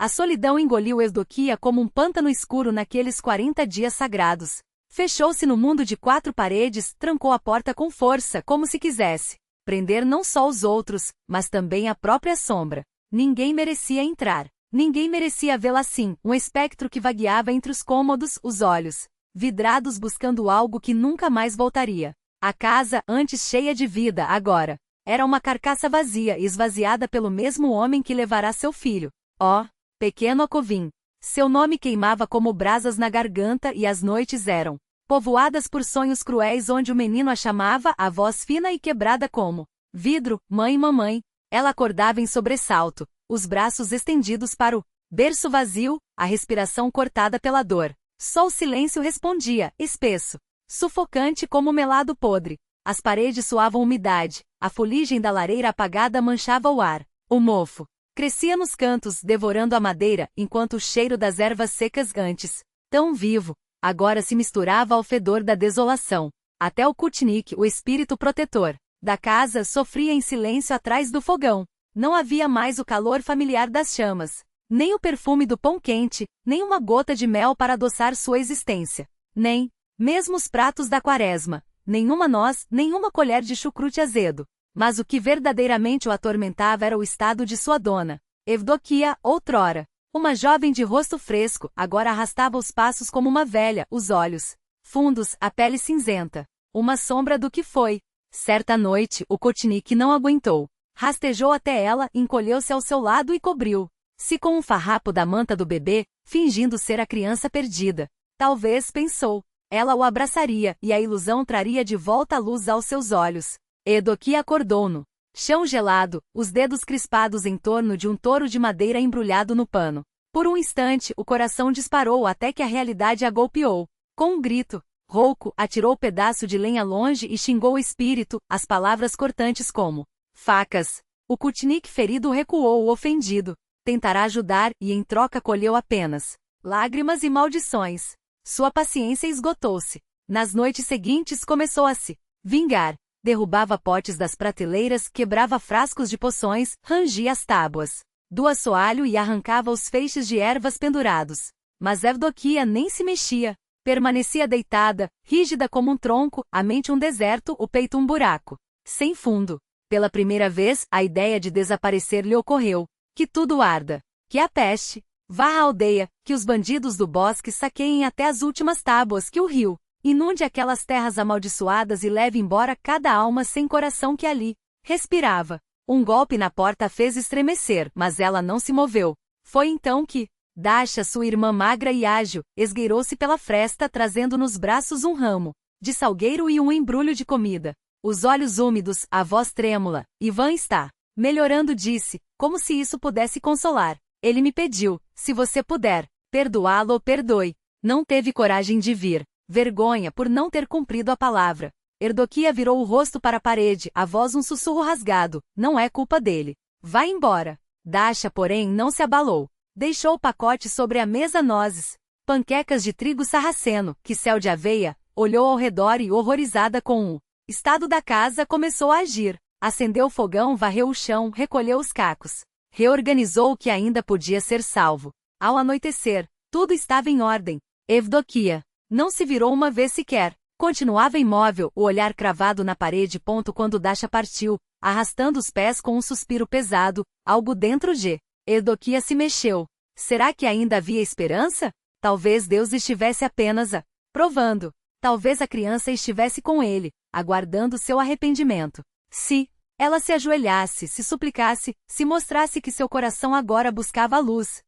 A solidão engoliu Evdokia como um pântano escuro naqueles 40 dias sagrados. Fechou-se no mundo de 4 paredes, trancou a porta com força, como se quisesse prender não só os outros, mas também a própria sombra. Ninguém merecia entrar. Ninguém merecia vê-la assim, um espectro que vagueava entre os cômodos, os olhos vidrados buscando algo que nunca mais voltaria. A casa, antes cheia de vida, agora era uma carcaça vazia e esvaziada pelo mesmo homem que levará seu filho. Ó, pequeno Ocovim! Seu nome queimava como brasas na garganta e as noites eram povoadas por sonhos cruéis onde o menino a chamava, a voz fina e quebrada como vidro, mãe, mamãe. Ela acordava em sobressalto, os braços estendidos para o berço vazio, a respiração cortada pela dor. Só o silêncio respondia, espesso, sufocante como melado podre. As paredes suavam umidade, a fuligem da lareira apagada manchava o ar. O mofo crescia nos cantos, devorando a madeira, enquanto o cheiro das ervas secas antes, tão vivo, agora se misturava ao fedor da desolação. Até o Kutnik, o espírito protetor da casa, sofria em silêncio atrás do fogão. Não havia mais o calor familiar das chamas, nem o perfume do pão quente, nem uma gota de mel para adoçar sua existência. Nem mesmo os pratos da quaresma, nenhuma noz, nenhuma colher de chucrute azedo. Mas o que verdadeiramente o atormentava era o estado de sua dona. Evdokia, outrora uma jovem de rosto fresco, agora arrastava os passos como uma velha, os olhos fundos, a pele cinzenta. Uma sombra do que foi. Certa noite, o Kutnik não aguentou. Rastejou até ela, encolheu-se ao seu lado e cobriu-se com um farrapo da manta do bebê, fingindo ser a criança perdida. Talvez, pensou, ela o abraçaria, e a ilusão traria de volta a luz aos seus olhos. Evdokia acordou no chão gelado, os dedos crispados em torno de um touro de madeira embrulhado no pano. Por um instante, o coração disparou até que a realidade a golpeou. Com um grito rouco, atirou o pedaço de lenha longe e xingou o espírito, as palavras cortantes como facas. O Kutnik ferido recuou, ofendido. Tentará ajudar e em troca colheu apenas lágrimas e maldições. Sua paciência esgotou-se. Nas noites seguintes começou a se vingar. Derrubava potes das prateleiras, quebrava frascos de poções, rangia as tábuas do assoalho e arrancava os feixes de ervas pendurados. Mas Evdokia nem se mexia. Permanecia deitada, rígida como um tronco, a mente um deserto, o peito um buraco sem fundo. Pela primeira vez, a ideia de desaparecer lhe ocorreu. Que tudo arda. Que a peste vá à aldeia, que os bandidos do bosque saqueiem até as últimas tábuas, que o rio inunde aquelas terras amaldiçoadas e leve embora cada alma sem coração que ali respirava. Um golpe na porta a fez estremecer, mas ela não se moveu. Foi então que Dasha, sua irmã magra e ágil, esgueirou-se pela fresta trazendo nos braços um ramo de salgueiro e um embrulho de comida. Os olhos úmidos, a voz trêmula. Ivan está melhorando, disse, como se isso pudesse consolar. Ele me pediu, se você puder perdoá-lo, perdoe. Não teve coragem de vir. Vergonha por não ter cumprido a palavra. Evdokia virou o rosto para a parede, a voz um sussurro rasgado. Não é culpa dele. Vai embora. Dasha, porém, não se abalou. Deixou o pacote sobre a mesa, nozes, panquecas de trigo sarraceno, quissel de aveia, olhou ao redor e, horrorizada com o estado da casa, começou a agir. Acendeu o fogão, varreu o chão, recolheu os cacos. Reorganizou o que ainda podia ser salvo. Ao anoitecer, tudo estava em ordem. Evdokia não se virou uma vez sequer. Continuava imóvel, o olhar cravado na parede. Quando Dasha partiu, arrastando os pés com um suspiro pesado, algo dentro de Evdokia se mexeu. Será que ainda havia esperança? Talvez Deus estivesse apenas provando. Talvez a criança estivesse com ele, aguardando seu arrependimento. Se ela se ajoelhasse, se suplicasse, se mostrasse que seu coração agora buscava a luz.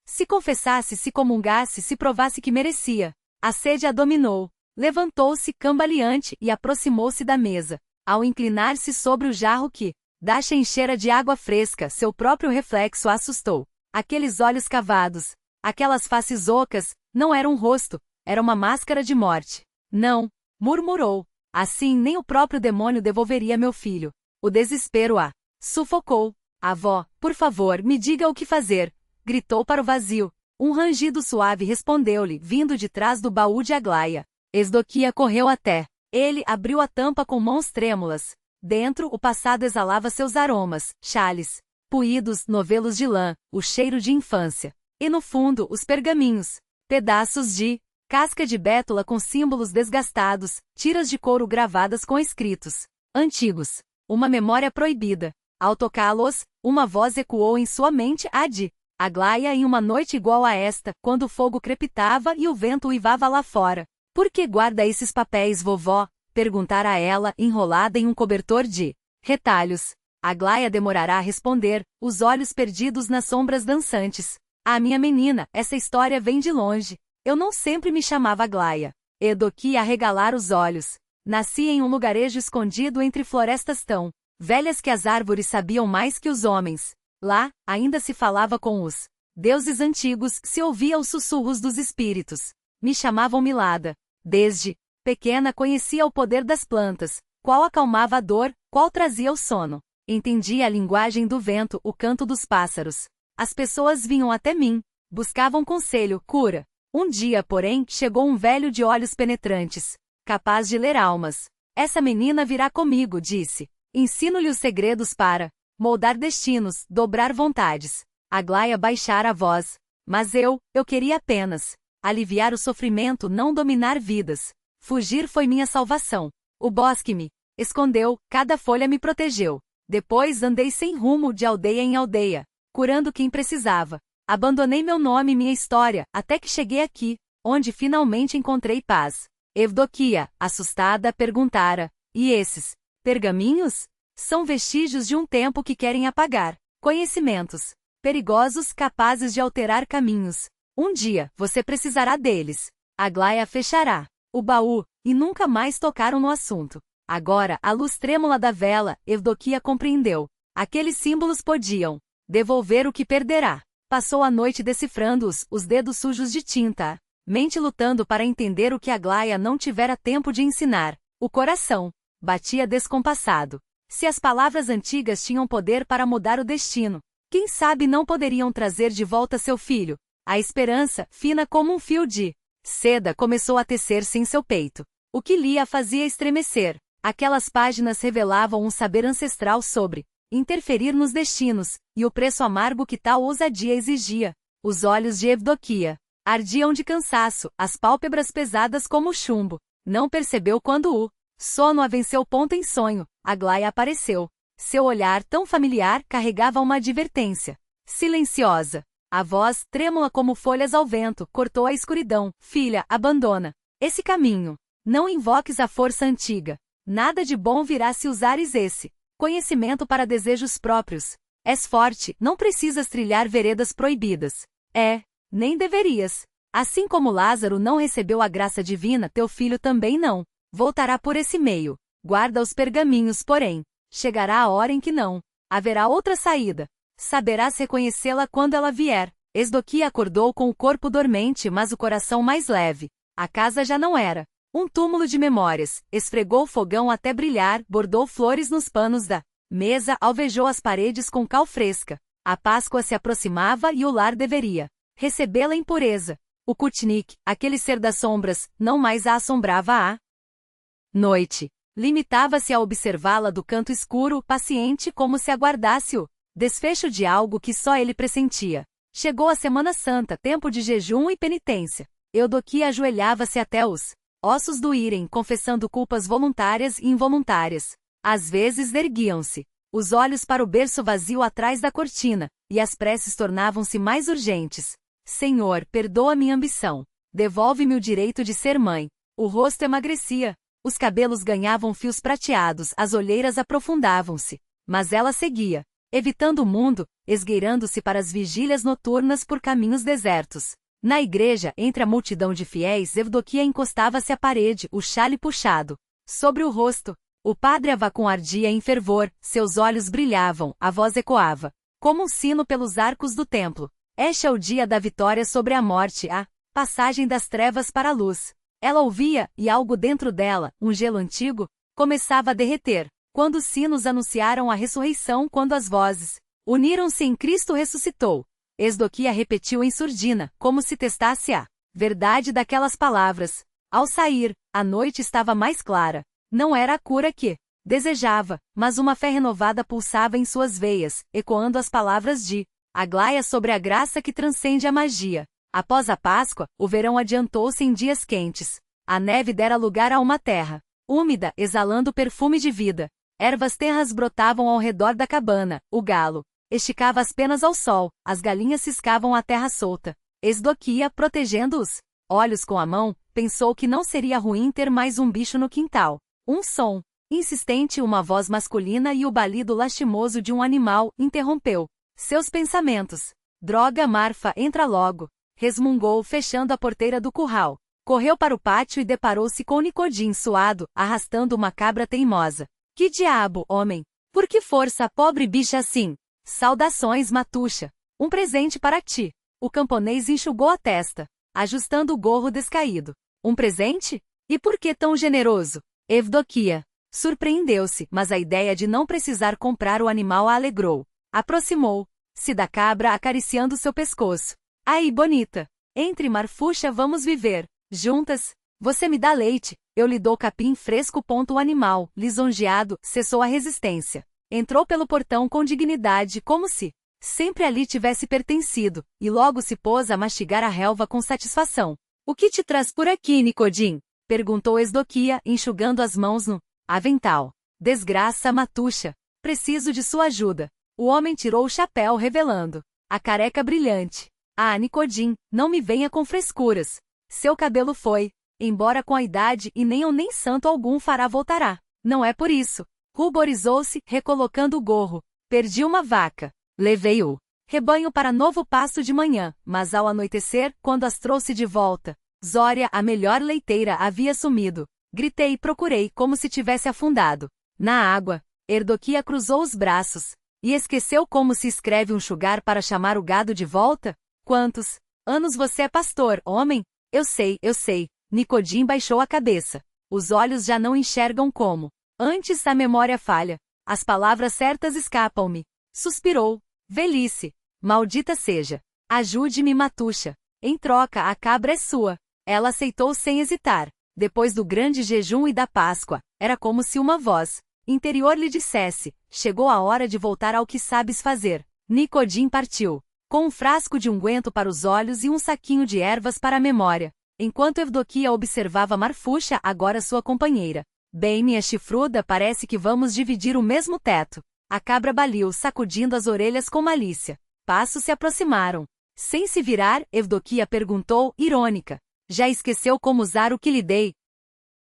Se confessasse, se comungasse, se provasse que merecia. A sede a dominou. Levantou-se, cambaleante, e aproximou-se da mesa. Ao inclinar-se sobre o jarro que Dasha enchera de água fresca, seu próprio reflexo a assustou. Aqueles olhos cavados, aquelas faces ocas, não era um rosto, era uma máscara de morte. Não, murmurou. Assim nem o próprio demônio devolveria meu filho. O desespero a sufocou. Avó, por favor, me diga o que fazer. Gritou para o vazio. Um rangido suave respondeu-lhe, vindo de trás do baú de Aglaia. Evdokia correu até ele, abriu a tampa com mãos trêmulas. Dentro, o passado exalava seus aromas, chales, puídos, novelos de lã, o cheiro de infância. E no fundo, os pergaminhos. Pedaços de casca de bétula com símbolos desgastados, tiras de couro gravadas com escritos antigos. Uma memória proibida. Ao tocá-los, uma voz ecoou em sua mente a de Aglaia em uma noite igual a esta, quando o fogo crepitava e o vento uivava lá fora. Por que guarda esses papéis, vovó? Perguntara ela, enrolada em um cobertor de retalhos. Aglaia demorará a responder, os olhos perdidos nas sombras dançantes. Ah, minha menina, essa história vem de longe. Eu não sempre me chamava Aglaia. Eudoquia a regalar os olhos. Nasci em um lugarejo escondido entre florestas tão velhas que as árvores sabiam mais que os homens. Lá, ainda se falava com os deuses antigos, se ouvia os sussurros dos espíritos. Me chamavam Milada. Desde pequena conhecia o poder das plantas, qual acalmava a dor, qual trazia o sono. Entendia a linguagem do vento, o canto dos pássaros. As pessoas vinham até mim, buscavam conselho, cura. Um dia, porém, chegou um velho de olhos penetrantes, capaz de ler almas. Essa menina virá comigo, disse. Ensino-lhe os segredos para moldar destinos, dobrar vontades. Aglaia baixara a voz. Mas eu queria apenas aliviar o sofrimento, não dominar vidas. Fugir foi minha salvação. O bosque me escondeu, cada folha me protegeu. Depois andei sem rumo de aldeia em aldeia, curando quem precisava. Abandonei meu nome e minha história, até que cheguei aqui, onde finalmente encontrei paz. Evdoquia, assustada, perguntara, e esses pergaminhos? São vestígios de um tempo que querem apagar. Conhecimentos perigosos capazes de alterar caminhos. Um dia, você precisará deles. Aglaia fechará o baú, e nunca mais tocaram no assunto. Agora, à luz trêmula da vela, Evdoquia compreendeu. Aqueles símbolos podiam devolver o que perderá. Passou a noite decifrando-os, os dedos sujos de tinta. Mente lutando para entender o que Aglaia não tivera tempo de ensinar. O coração batia descompassado. Se as palavras antigas tinham poder para mudar o destino, quem sabe não poderiam trazer de volta seu filho? A esperança, fina como um fio de seda, começou a tecer-se em seu peito. O que lia fazia estremecer. Aquelas páginas revelavam um saber ancestral sobre interferir nos destinos, e o preço amargo que tal ousadia exigia. Os olhos de Evdoquia ardiam de cansaço, as pálpebras pesadas como chumbo. Não percebeu quando o sono a venceu ponto em sonho. Aglaia apareceu. Seu olhar tão familiar carregava uma advertência. Silenciosa. A voz, trêmula como folhas ao vento, cortou a escuridão. Filha, abandona esse caminho. Não invoques a força antiga. Nada de bom virá se usares esse conhecimento para desejos próprios. És forte, não precisas trilhar veredas proibidas. Nem deverias. Assim como Lázaro não recebeu a graça divina, teu filho também não. Voltará por esse meio. Guarda os pergaminhos, porém. Chegará a hora em que não haverá outra saída. Saberás reconhecê-la quando ela vier. Evdoquia acordou com o corpo dormente, mas o coração mais leve. A casa já não era um túmulo de memórias. Esfregou o fogão até brilhar, bordou flores nos panos da mesa, alvejou as paredes com cal fresca. A Páscoa se aproximava e o lar deveria recebê-la em pureza. O Kutnik, aquele ser das sombras, não mais a assombrava à noite. Limitava-se a observá-la do canto escuro, paciente, como se aguardasse o desfecho de algo que só ele pressentia. Chegou a Semana Santa, tempo de jejum e penitência. Eudoquia ajoelhava-se até os ossos doírem, confessando culpas voluntárias e involuntárias. Às vezes erguiam-se os olhos para o berço vazio atrás da cortina, e as preces tornavam-se mais urgentes. Senhor, perdoa minha ambição. Devolve-me o direito de ser mãe. O rosto emagrecia. Os cabelos ganhavam fios prateados, as olheiras aprofundavam-se. Mas ela seguia, evitando o mundo, esgueirando-se para as vigílias noturnas por caminhos desertos. Na igreja, entre a multidão de fiéis, Evdoquia encostava-se à parede, o xale puxado sobre o rosto. O padre a vacunardia em fervor, seus olhos brilhavam, a voz ecoava como um sino pelos arcos do templo. Este é o dia da vitória sobre a morte, a passagem das trevas para a luz. Ela ouvia, e algo dentro dela, um gelo antigo, começava a derreter. Quando os sinos anunciaram a ressurreição, quando as vozes uniram-se em Cristo ressuscitou. Evdoquia repetiu em surdina, como se testasse a verdade daquelas palavras. Ao sair, a noite estava mais clara. Não era a cura que Desejava, mas uma fé renovada pulsava em suas veias, ecoando as palavras de Aglaia sobre a graça que transcende a magia. Após a Páscoa, o verão adiantou-se em dias quentes. A neve dera lugar a uma terra úmida, exalando perfume de vida. Ervas tenras brotavam ao redor da cabana, o galo esticava as penas ao sol, as galinhas ciscavam a terra solta. Evdokia, protegendo os olhos com a mão, pensou que não seria ruim ter mais um bicho no quintal. Um som insistente, uma voz masculina e o balido lastimoso de um animal interrompeu seus pensamentos. Droga, Marfa, entra logo, resmungou, fechando a porteira do curral. Correu para o pátio e deparou-se com Nicodim suado, arrastando uma cabra teimosa. Que diabo, homem? Por que força a pobre bicha assim? Saudações, Matuxa. Um presente para ti. O camponês enxugou a testa, ajustando o gorro descaído. Um presente? E por que tão generoso? Evdokia surpreendeu-se, mas a ideia de não precisar comprar o animal a alegrou. Aproximou-se da cabra acariciando seu pescoço. Aí, bonita. Entre, Marfuxa, vamos viver juntas. Você me dá leite, eu lhe dou capim fresco. O animal, lisonjeado, cessou a resistência. Entrou pelo portão com dignidade, como se sempre ali tivesse pertencido, e logo se pôs a mastigar a relva com satisfação. O que te traz por aqui, Nicodim? Perguntou Evdokia, enxugando as mãos no avental. Desgraça, Matuxa. Preciso de sua ajuda. O homem tirou o chapéu, revelando a careca brilhante. Ah, Nicodim, não me venha com frescuras. Seu cabelo foi embora com a idade e nem santo algum fará voltará. Não é por isso. Ruborizou-se, recolocando o gorro. Perdi uma vaca. Levei o rebanho para novo pasto de manhã, mas ao anoitecer, quando as trouxe de volta, Zória, a melhor leiteira, havia sumido. Gritei e procurei como se tivesse afundado na água. Evdokia cruzou os braços. E esqueceu como se escreve um chugar para chamar o gado de volta? Quantos anos você é pastor, homem? Eu sei. Nicodim baixou a cabeça. Os olhos já não enxergam como antes, a memória falha. As palavras certas escapam-me. Suspirou. Velhice. Maldita seja. Ajude-me, Matuxa. Em troca, a cabra é sua. Ela aceitou sem hesitar. Depois do grande jejum e da Páscoa, era como se uma voz interior lhe dissesse: chegou a hora de voltar ao que sabes fazer. Nicodim partiu, com um frasco de unguento para os olhos e um saquinho de ervas para a memória, enquanto Evdokia observava Marfuxa, agora sua companheira. Bem, minha chifruda, parece que vamos dividir o mesmo teto. A cabra baliu, sacudindo as orelhas com malícia. Passos se aproximaram. Sem se virar, Evdokia perguntou, irônica: já esqueceu como usar o que lhe dei?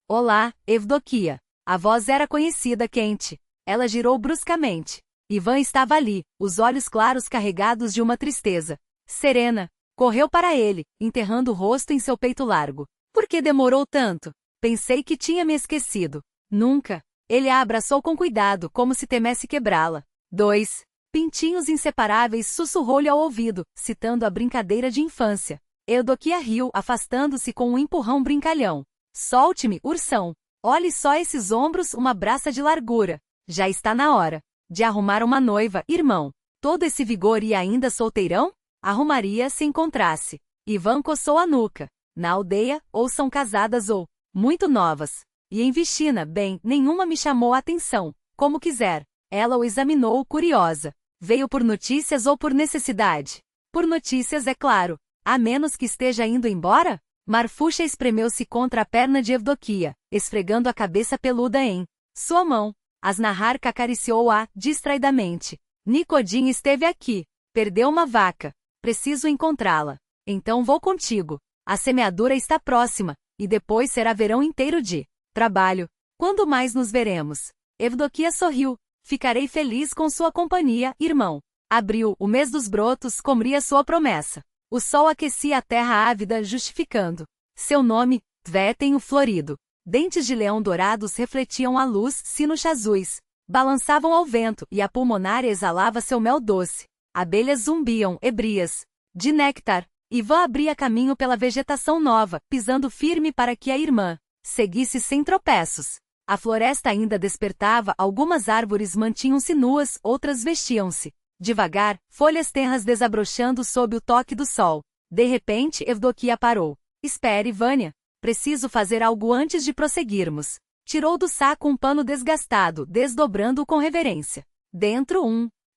Olá, Evdokia. A voz era conhecida, quente. Ela girou bruscamente. Ivan estava ali, os olhos claros carregados de uma tristeza serena. Correu para ele, enterrando o rosto em seu peito largo. Por que demorou tanto? Pensei que tinha me esquecido. Nunca. Ele a abraçou com cuidado, como se temesse quebrá-la. 2 pintinhos inseparáveis, sussurrou-lhe ao ouvido, citando a brincadeira de infância. Evdokia riu, afastando-se com um empurrão brincalhão. Solte-me, ursão. Olhe só esses ombros, uma braça de largura. Já está na hora de arrumar uma noiva, irmão. Todo esse vigor e ainda solteirão? Arrumaria se encontrasse. Ivan coçou a nuca. Na aldeia, ou são casadas ou muito novas. E em Vichina, bem, nenhuma me chamou a atenção. Como quiser. Ela o examinou, curiosa. Veio por notícias ou por necessidade? Por notícias, é claro. A menos que esteja indo embora? Marfuxa espremeu-se contra a perna de Evdokia, esfregando a cabeça peluda em sua mão. Asnaharka acariciou-a distraidamente. Nicodim esteve aqui. Perdeu uma vaca. Preciso encontrá-la. Então vou contigo. A semeadura está próxima, e depois será verão inteiro de trabalho. Quando mais nos veremos? Evdokia sorriu. Ficarei feliz com sua companhia, irmão. Abril, o mês dos brotos, cumpria sua promessa. O sol aquecia a terra ávida, justificando seu nome, Tvétenho florido. Dentes de leão dourados refletiam a luz, sinos azuis balançavam ao vento, e a pulmonária exalava seu mel doce. Abelhas zumbiam, ebrias de néctar. Ivan abria caminho pela vegetação nova, pisando firme para que a irmã seguisse sem tropeços. A floresta ainda despertava, algumas árvores mantinham-se nuas, outras vestiam-se devagar, folhas tenras desabrochando sob o toque do sol. De repente, Evdokia parou. Espere, Vânia. Preciso fazer algo antes de prosseguirmos. Tirou do saco um pano desgastado, desdobrando-o com reverência. Dentro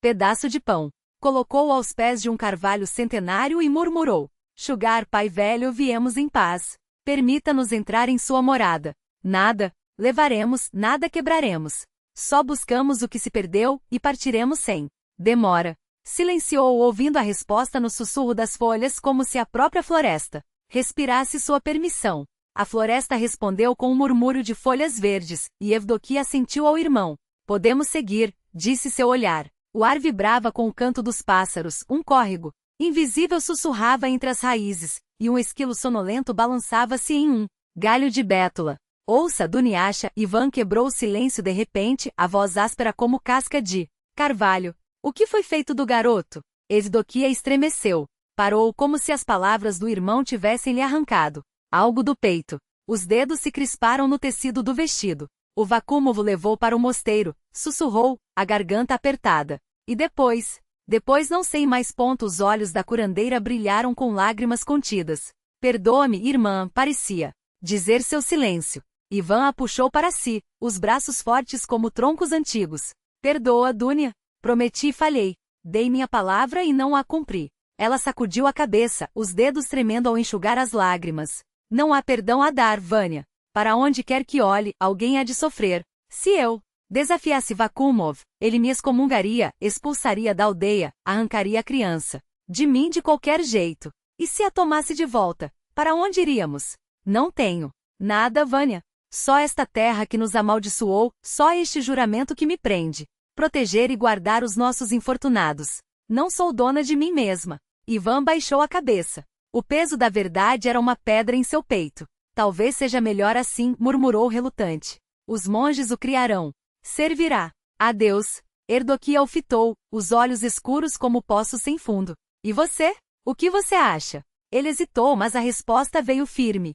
pedaço de pão. Colocou-o aos pés de um carvalho centenário e murmurou: Sugar, pai velho, viemos em paz. Permita-nos entrar em sua morada. Nada levaremos, nada quebraremos. Só buscamos o que se perdeu, e partiremos sem demora. Silenciou, ouvindo a resposta no sussurro das folhas, como se a própria floresta respirasse sua permissão. A floresta respondeu com um murmúrio de folhas verdes, e Evdokia assentiu ao irmão. Podemos seguir, disse seu olhar. O ar vibrava com o canto dos pássaros, um córrego invisível sussurrava entre as raízes, e um esquilo sonolento balançava-se em um galho de bétula. Ouça, Dunyasha, Ivan quebrou o silêncio de repente, a voz áspera como casca de carvalho. O que foi feito do garoto? Evdokia estremeceu. Parou como se as palavras do irmão tivessem lhe arrancado algo do peito. Os dedos se crisparam no tecido do vestido. O Vakúmovo levou para o mosteiro, sussurrou, a garganta apertada. E depois não sei mais. Os olhos da curandeira brilharam com lágrimas contidas. Perdoa-me, irmã, parecia dizer seu silêncio. Ivan a puxou para si, os braços fortes como troncos antigos. Perdoa, Dunya. Prometi e falhei. Dei minha palavra e não a cumpri. Ela sacudiu a cabeça, os dedos tremendo ao enxugar as lágrimas. Não há perdão a dar, Vânia. Para onde quer que olhe, alguém há de sofrer. Se eu desafiasse Vakúmov, ele me excomungaria, expulsaria da aldeia, arrancaria a criança de mim de qualquer jeito. E se a tomasse de volta, para onde iríamos? Não tenho nada, Vânia. Só esta terra que nos amaldiçoou, só este juramento que me prende. Proteger e guardar os nossos infortunados. Não sou dona de mim mesma. Ivan baixou a cabeça. O peso da verdade era uma pedra em seu peito. Talvez seja melhor assim, murmurou relutante. Os monges o criarão. Servirá. Adeus. Evdokia o fitou, os olhos escuros como poços sem fundo. E você? O que você acha? Ele hesitou, mas a resposta veio firme.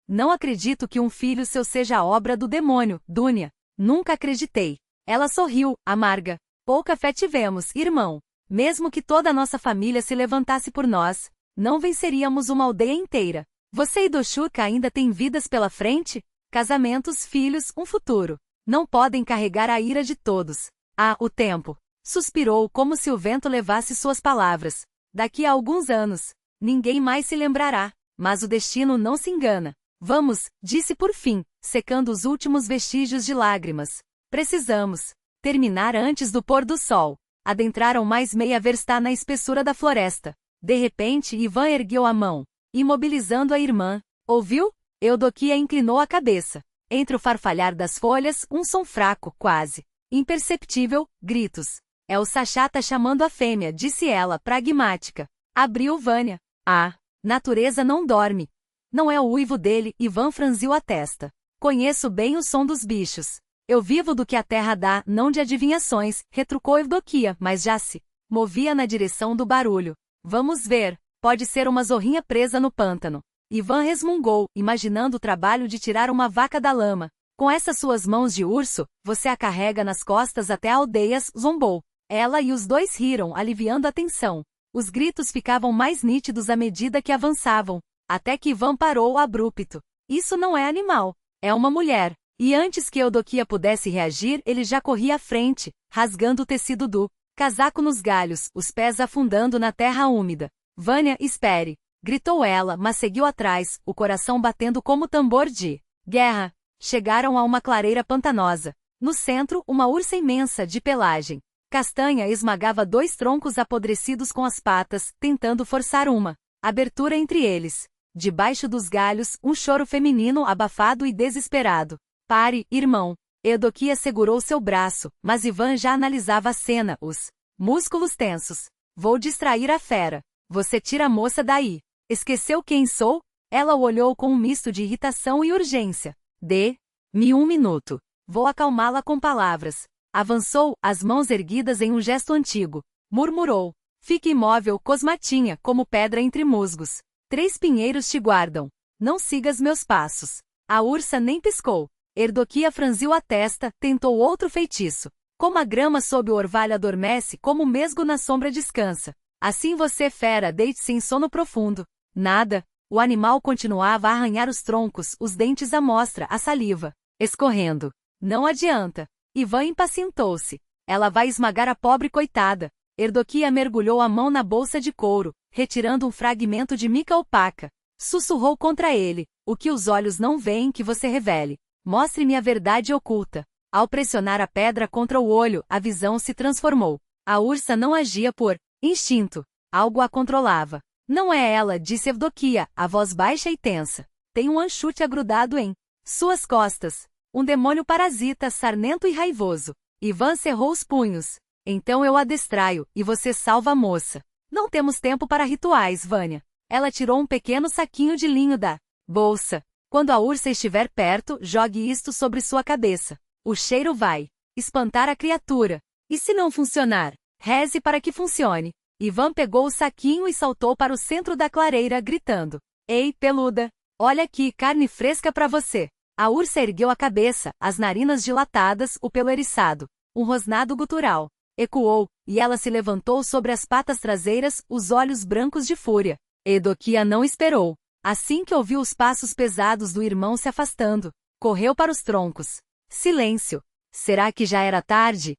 Não acredito que um filho seu seja obra do demônio, Dunya. Nunca acreditei. Ela sorriu, amarga. Pouca fé tivemos, irmão. Mesmo que toda a nossa família se levantasse por nós, não venceríamos uma aldeia inteira. Você e Doshuka ainda têm vidas pela frente? Casamentos, filhos, um futuro. Não podem carregar a ira de todos. Ah, o tempo. Suspirou como se o vento levasse suas palavras. Daqui a alguns anos, ninguém mais se lembrará. Mas o destino não se engana. Vamos, disse por fim, secando os últimos vestígios de lágrimas. Precisamos terminar antes do pôr do sol. Adentraram mais meia verstá na espessura da floresta. De repente, Ivan ergueu a mão, imobilizando a irmã. Ouviu? Evdokia inclinou a cabeça. Entre o farfalhar das folhas, um som fraco, quase imperceptível, gritos. É o Sachata chamando a fêmea, disse ela, pragmática. Abriu Vânia. Ah, natureza não dorme. Não é o uivo dele, Ivan franziu a testa. Conheço bem o som dos bichos. Eu vivo do que a terra dá, não de adivinhações, retrucou Evdokia, mas já se movia na direção do barulho. Vamos ver, pode ser uma zorrinha presa no pântano. Ivan resmungou, imaginando o trabalho de tirar uma vaca da lama. Com essas suas mãos de urso, você a carrega nas costas até a aldeia, zombou. Ela e os dois riram, aliviando a tensão. Os gritos ficavam mais nítidos à medida que avançavam, até que Ivan parou abrupto. Isso não é animal, é uma mulher. E antes que Evdokia pudesse reagir, ele já corria à frente, rasgando o tecido do casaco nos galhos, os pés afundando na terra úmida. Vânia, espere! Gritou ela, mas seguiu atrás, o coração batendo como tambor de guerra. Chegaram a uma clareira pantanosa. No centro, uma ursa imensa, de pelagem castanha, esmagava dois troncos apodrecidos com as patas, tentando forçar uma abertura entre eles. Debaixo dos galhos, um choro feminino abafado e desesperado. Pare, irmão. Evdokia segurou seu braço, mas Ivan já analisava a cena, os músculos tensos. Vou distrair a fera. Você tira a moça daí. Esqueceu quem sou? Ela o olhou com um misto de irritação e urgência. Dê-me um minuto. Vou acalmá-la com palavras. Avançou, as mãos erguidas em um gesto antigo. Murmurou. Fique imóvel, Cosmatinha, como pedra entre musgos. 3 pinheiros te guardam. Não sigas meus passos. A ursa nem piscou. Evdokia franziu a testa, tentou outro feitiço. Como a grama sob o orvalho adormece, como o mesgo na sombra descansa. Assim você, fera, deite-se em sono profundo. Nada. O animal continuava a arranhar os troncos, os dentes à mostra, a saliva escorrendo. Não adianta. Ivan impacientou-se. Ela vai esmagar a pobre coitada. Evdokia mergulhou a mão na bolsa de couro, retirando um fragmento de mica opaca. Sussurrou contra ele: o que os olhos não veem que você revele. Mostre-me a verdade oculta. Ao pressionar a pedra contra o olho, a visão se transformou. A ursa não agia por instinto. Algo a controlava. Não é ela, disse Evdokia, a voz baixa e tensa. Tem um anchute agrudado em suas costas. Um demônio parasita, sarnento e raivoso. Ivan cerrou os punhos. Então eu a distraio, e você salva a moça. Não temos tempo para rituais, Vânia. Ela tirou um pequeno saquinho de linho da bolsa. Quando a ursa estiver perto, jogue isto sobre sua cabeça. O cheiro vai espantar a criatura. E se não funcionar, reze para que funcione. Ivan pegou o saquinho e saltou para o centro da clareira, gritando: Ei, peluda! Olha aqui, carne fresca para você! A ursa ergueu a cabeça, as narinas dilatadas, o pelo eriçado. Um rosnado gutural ecoou, e ela se levantou sobre as patas traseiras, os olhos brancos de fúria. Evdokia não esperou. Assim que ouviu os passos pesados do irmão se afastando, correu para os troncos. Silêncio! Será que já era tarde?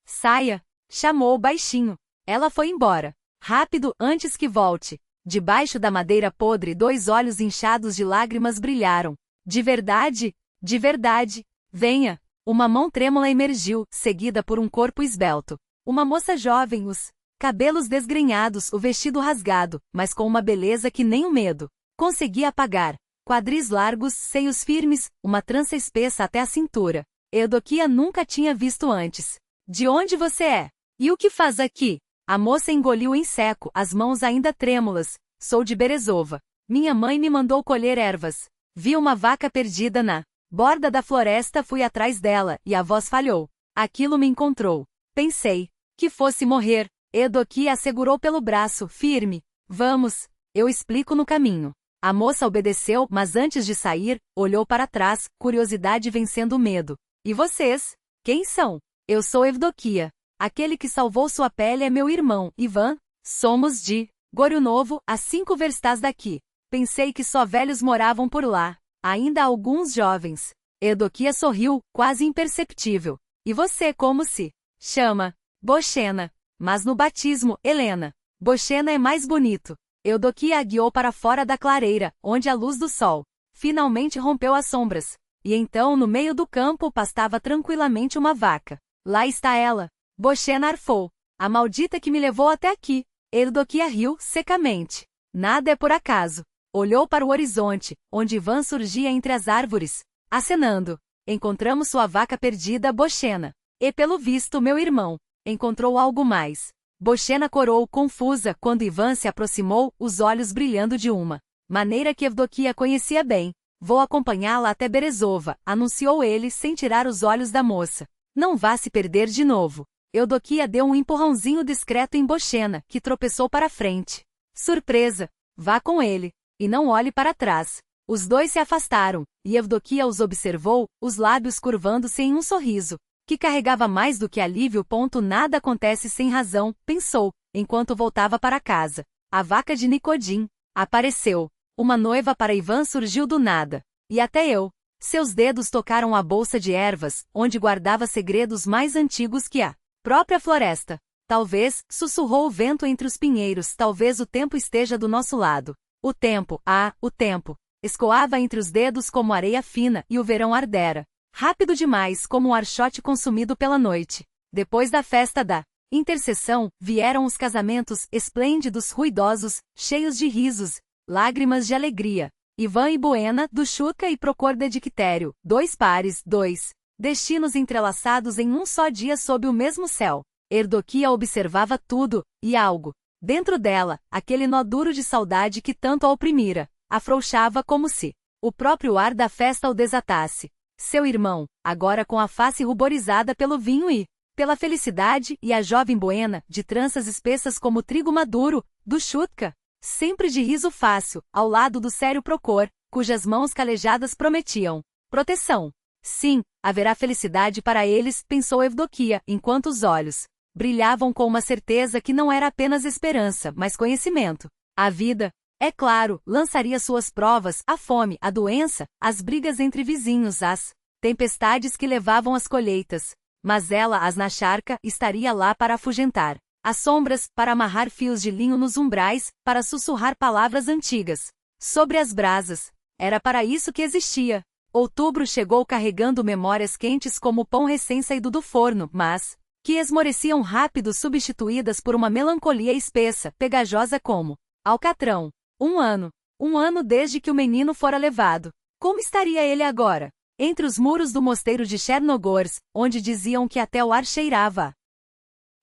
Saia! Chamou baixinho. Ela foi embora. Rápido, antes que volte. Debaixo da madeira podre, 2 olhos inchados de lágrimas brilharam. De verdade? De verdade. Venha. Uma mão trêmula emergiu, seguida por um corpo esbelto. Uma moça jovem, os cabelos desgrenhados, o vestido rasgado, mas com uma beleza que nem o medo conseguia apagar. Quadris largos, seios firmes, uma trança espessa até a cintura. Evdokia nunca tinha visto antes. De onde você é? E o que faz aqui? A moça engoliu em seco, as mãos ainda trêmulas. Sou de Berezova. Minha mãe me mandou colher ervas. Vi uma vaca perdida na borda da floresta, fui atrás dela, e a voz falhou. Aquilo me encontrou. Pensei que fosse morrer. Evdokia a segurou pelo braço, firme. Vamos, eu explico no caminho. A moça obedeceu, mas antes de sair, olhou para trás, curiosidade vencendo o medo. E vocês? Quem são? Eu sou Evdokia. Aquele que salvou sua pele é meu irmão, Ivan. Somos de Gorionovo, a 5 verstás daqui. Pensei que só velhos moravam por lá. Ainda há alguns jovens. Evdokia sorriu, quase imperceptível. E você como se chama? Bochena. Mas no batismo, Helena. Bochena é mais bonito. Evdokia a guiou para fora da clareira, onde a luz do sol finalmente rompeu as sombras. E então, no meio do campo, pastava tranquilamente uma vaca. Lá está ela. Bochena arfou. A maldita que me levou até aqui. Evdokia riu, secamente. Nada é por acaso. Olhou para o horizonte, onde Ivan surgia entre as árvores, acenando. Encontramos sua vaca perdida, Bochena. E pelo visto, meu irmão encontrou algo mais. Bochena corou, confusa, quando Ivan se aproximou, os olhos brilhando de uma maneira que Evdokia conhecia bem. Vou acompanhá-la até Berezova, anunciou ele sem tirar os olhos da moça. Não vá se perder de novo. Evdokia deu um empurrãozinho discreto em Bochena, que tropeçou para frente. Surpresa! Vá com ele. E não olhe para trás. Os dois se afastaram, e Evdokia os observou, os lábios curvando-se em um sorriso, que carregava mais do que alívio. Nada acontece sem razão, pensou, enquanto voltava para casa. A vaca de Nicodim apareceu. Uma noiva para Ivan surgiu do nada. E até eu. Seus dedos tocaram a bolsa de ervas, onde guardava segredos mais antigos que a própria floresta. Talvez, sussurrou o vento entre os pinheiros, talvez o tempo esteja do nosso lado. O tempo, o tempo. Escoava entre os dedos como areia fina, e o verão ardera. Rápido demais, como um archote consumido pela noite. Depois da festa da intercessão, vieram os casamentos, esplêndidos, ruidosos, cheios de risos, lágrimas de alegria. Ivan e Buena, do Chuca e Procor de Dictério, 2 pares, 2 destinos entrelaçados em um só dia sob o mesmo céu. Evdokia observava tudo, e algo dentro dela, aquele nó duro de saudade que tanto a oprimira, afrouxava como se o próprio ar da festa o desatasse. Seu irmão, agora com a face ruborizada pelo vinho e pela felicidade, e a jovem Buena, de tranças espessas como trigo maduro, do Chutka, sempre de riso fácil, ao lado do sério Procor, cujas mãos calejadas prometiam proteção. Sim, haverá felicidade para eles, pensou Evdokia, enquanto os olhos brilhavam com uma certeza que não era apenas esperança, mas conhecimento. A vida, é claro, lançaria suas provas, a fome, a doença, as brigas entre vizinhos, as tempestades que levavam as colheitas. Mas ela, as na charca, estaria lá para afugentar. As sombras, para amarrar fios de linho nos umbrais, para sussurrar palavras antigas. Sobre as brasas. Era para isso que existia. Outubro chegou carregando memórias quentes como o pão recém-saído do forno, mas que esmoreciam rápido, substituídas por uma melancolia espessa, pegajosa como alcatrão. 1 ano. 1 ano desde que o menino fora levado. Como estaria ele agora? Entre os muros do mosteiro de Chernogorsk, onde diziam que até o ar cheirava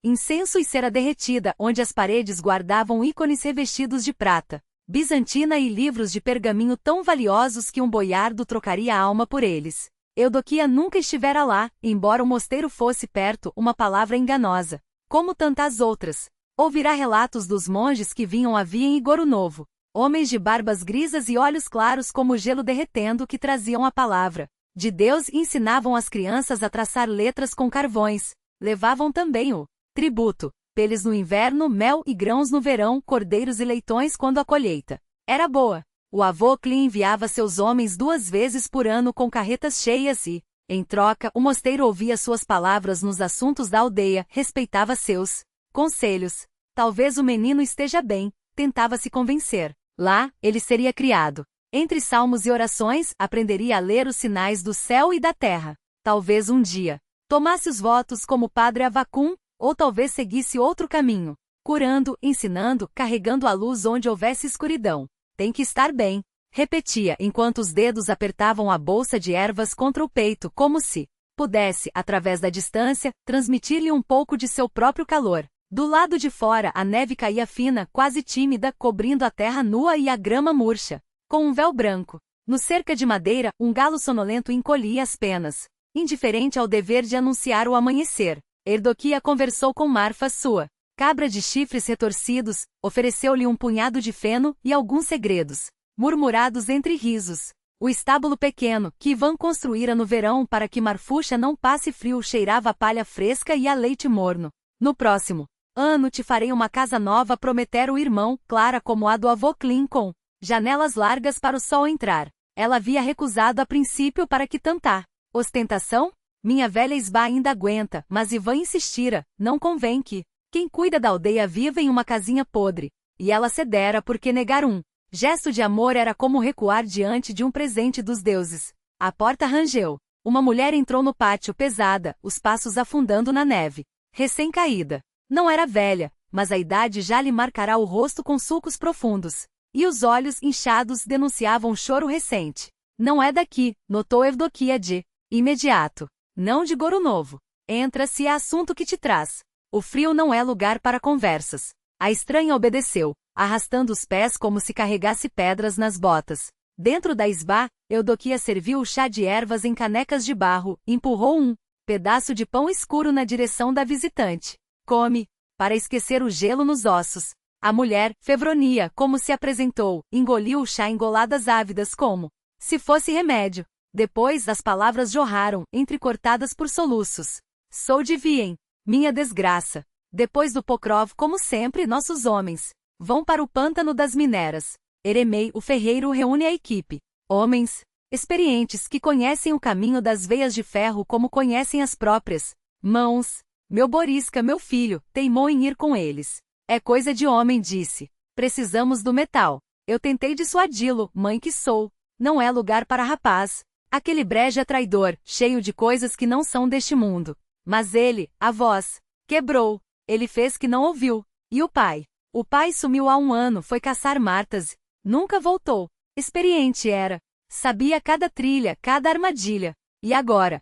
incenso e cera derretida, onde as paredes guardavam ícones revestidos de prata bizantina e livros de pergaminho tão valiosos que um boiardo trocaria a alma por eles. Eudoquia nunca estivera lá, embora o mosteiro fosse perto, uma palavra enganosa, como tantas outras. Ouvirá relatos dos monges que vinham havia em Igoro Novo, homens de barbas grisas e olhos claros como o gelo derretendo que traziam a palavra de Deus e ensinavam as crianças a traçar letras com carvões. Levavam também o tributo, peles no inverno, mel e grãos no verão, cordeiros e leitões quando a colheita era boa. O avô Klin enviava seus homens 2 vezes por ano com carretas cheias e, em troca, o mosteiro ouvia suas palavras nos assuntos da aldeia, respeitava seus conselhos. Talvez o menino esteja bem, tentava se convencer. Lá, ele seria criado. Entre salmos e orações, aprenderia a ler os sinais do céu e da terra. Talvez um dia tomasse os votos como Padre Avacum, ou talvez seguisse outro caminho, curando, ensinando, carregando a luz onde houvesse escuridão. Tem que estar bem, repetia enquanto os dedos apertavam a bolsa de ervas contra o peito, como se pudesse, através da distância, transmitir-lhe um pouco de seu próprio calor. Do lado de fora a neve caía fina, quase tímida, cobrindo a terra nua e a grama murcha, com um véu branco. No cerca de madeira, um galo sonolento encolhia as penas, indiferente ao dever de anunciar o amanhecer. Eudoquia conversou com Marfa, sua cabra de chifres retorcidos, ofereceu-lhe um punhado de feno e alguns segredos, murmurados entre risos. O estábulo pequeno, que Ivan construíra no verão para que Marfuxa não passe frio, cheirava a palha fresca e a leite morno. No próximo ano te farei uma casa nova, prometera o irmão, clara como a do avô Klin, com janelas largas para o sol entrar. Ela havia recusado a princípio para que tanta ostentação? Minha velha esbá ainda aguenta, mas Ivan insistira, não convém que quem cuida da aldeia viva em uma casinha podre. E ela cedera porque negar um gesto de amor era como recuar diante de um presente dos deuses. A porta rangeu. Uma mulher entrou no pátio pesada, os passos afundando na neve. Recém-caída. Não era velha, mas a idade já lhe marcará o rosto com sulcos profundos. E os olhos inchados denunciavam um choro recente. Não é daqui, notou Eudoquia de imediato. Não de Goro Novo. Entra-se, é assunto que te traz. O frio não é lugar para conversas. A estranha obedeceu, arrastando os pés como se carregasse pedras nas botas. Dentro da esbá, Eudoquia serviu o chá de ervas em canecas de barro, empurrou um pedaço de pão escuro na direção da visitante. Come, para esquecer o gelo nos ossos. A mulher, Fevronia, como se apresentou, engoliu o chá em goladas ávidas como se fosse remédio. Depois as palavras jorraram, entrecortadas por soluços. Sou de Vien. Minha desgraça. Depois do Pokrov, como sempre, nossos homens vão para o pântano das mineras. Eremei, o ferreiro, reúne a equipe. Homens experientes que conhecem o caminho das veias de ferro como conhecem as próprias mãos. Meu Borisca, meu filho, teimou em ir com eles. É coisa de homem, disse. Precisamos do metal. Eu tentei dissuadi-lo, mãe que sou. Não é lugar para rapaz. Aquele brejo é traidor, cheio de coisas que não são deste mundo. Mas ele, a voz, quebrou. Ele fez que não ouviu. E o pai? O pai sumiu há 1 ano, foi caçar martas. Nunca voltou. Experiente era. Sabia cada trilha, cada armadilha. E agora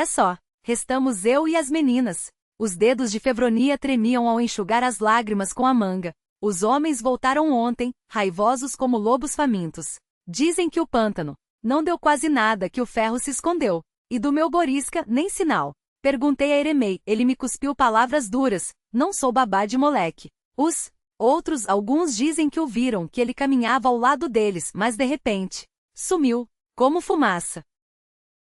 só. Restamos eu e as meninas. Os dedos de Fevronia tremiam ao enxugar as lágrimas com a manga. Os homens voltaram ontem, raivosos como lobos famintos. Dizem que o pântano não deu quase nada, que o ferro se escondeu. E do meu Borisca, nem sinal. Perguntei a Eremei, ele me cuspiu palavras duras. Não sou babá de moleque. Os outros, alguns dizem que o viram, que ele caminhava ao lado deles, mas de repente sumiu, como fumaça.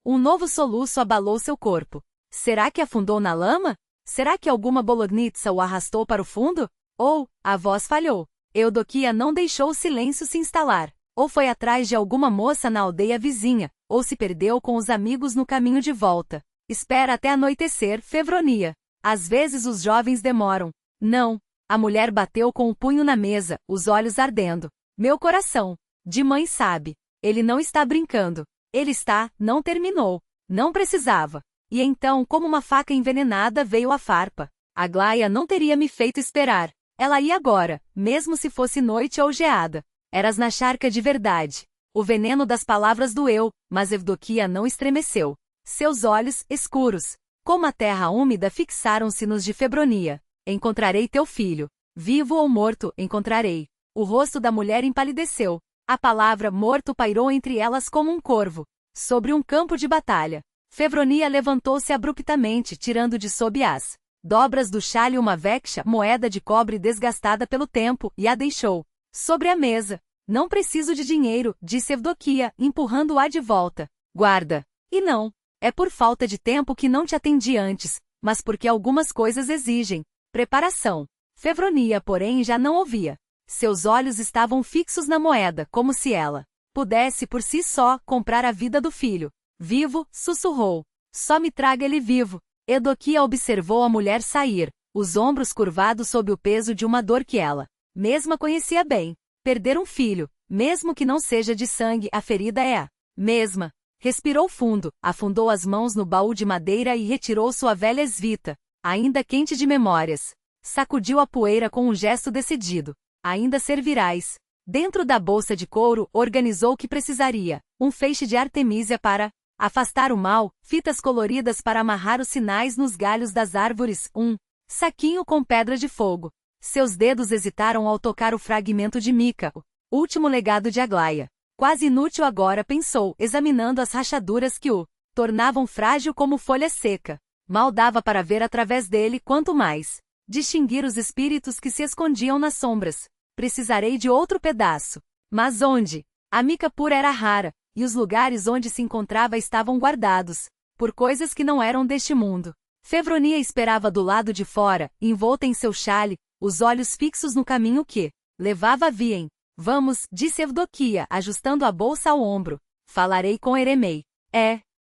Um novo soluço abalou seu corpo. Será que afundou na lama? Será que alguma bolonitsa o arrastou para o fundo? Ou, a voz falhou. Eudoquia não deixou o silêncio se instalar. Ou foi atrás de alguma moça na aldeia vizinha, ou se perdeu com os amigos no caminho de volta. Espera até anoitecer, Fevronia. Às vezes os jovens demoram. Não. A mulher bateu com o punho na mesa, os olhos ardendo. Meu coração. De mãe sabe. Ele não está brincando. Ele está, não terminou. Não precisava. E então, como uma faca envenenada, veio a farpa. Aglaia não teria me feito esperar. Ela ia agora, mesmo se fosse noite ou geada. Eras na charca de verdade. O veneno das palavras doeu, mas Evdokia não estremeceu. Seus olhos, escuros, como a terra úmida, fixaram-se nos de Fevronia. Encontrarei teu filho. Vivo ou morto, encontrarei. O rosto da mulher empalideceu. A palavra morto pairou entre elas como um corvo. Sobre um campo de batalha. Fevronia levantou-se abruptamente, tirando de sob as dobras do chale uma vexa, moeda de cobre desgastada pelo tempo, e a deixou sobre a mesa. Não preciso de dinheiro, disse Evdokia, empurrando-a de volta. Guarda. E não. É por falta de tempo que não te atendi antes, mas porque algumas coisas exigem preparação. Fevronia, porém, já não ouvia. Seus olhos estavam fixos na moeda, como se ela pudesse por si só comprar a vida do filho. Vivo, sussurrou. Só me traga ele vivo. Evdokia observou a mulher sair, os ombros curvados sob o peso de uma dor que ela mesma conhecia bem. Perder um filho, mesmo que não seja de sangue, a ferida é a mesma. Respirou fundo, afundou as mãos no baú de madeira e retirou sua velha esvita, ainda quente de memórias. Sacudiu a poeira com um gesto decidido. Ainda servirás. Dentro da bolsa de couro, organizou o que precisaria. Um feixe de artemísia para afastar o mal, fitas coloridas para amarrar os sinais nos galhos das árvores, um saquinho com pedra de fogo. Seus dedos hesitaram ao tocar o fragmento de mica, o último legado de Aglaia. Quase inútil agora, pensou, examinando as rachaduras que o tornavam frágil como folha seca. Mal dava para ver através dele, quanto mais distinguir os espíritos que se escondiam nas sombras. Precisarei de outro pedaço. Mas onde? A mica pura era rara, e os lugares onde se encontrava estavam guardados por coisas que não eram deste mundo. Fevronia esperava do lado de fora, envolta em seu chale, os olhos fixos no caminho que levava a Vien. Vamos, disse Evdokia, ajustando a bolsa ao ombro. Falarei com Eremei.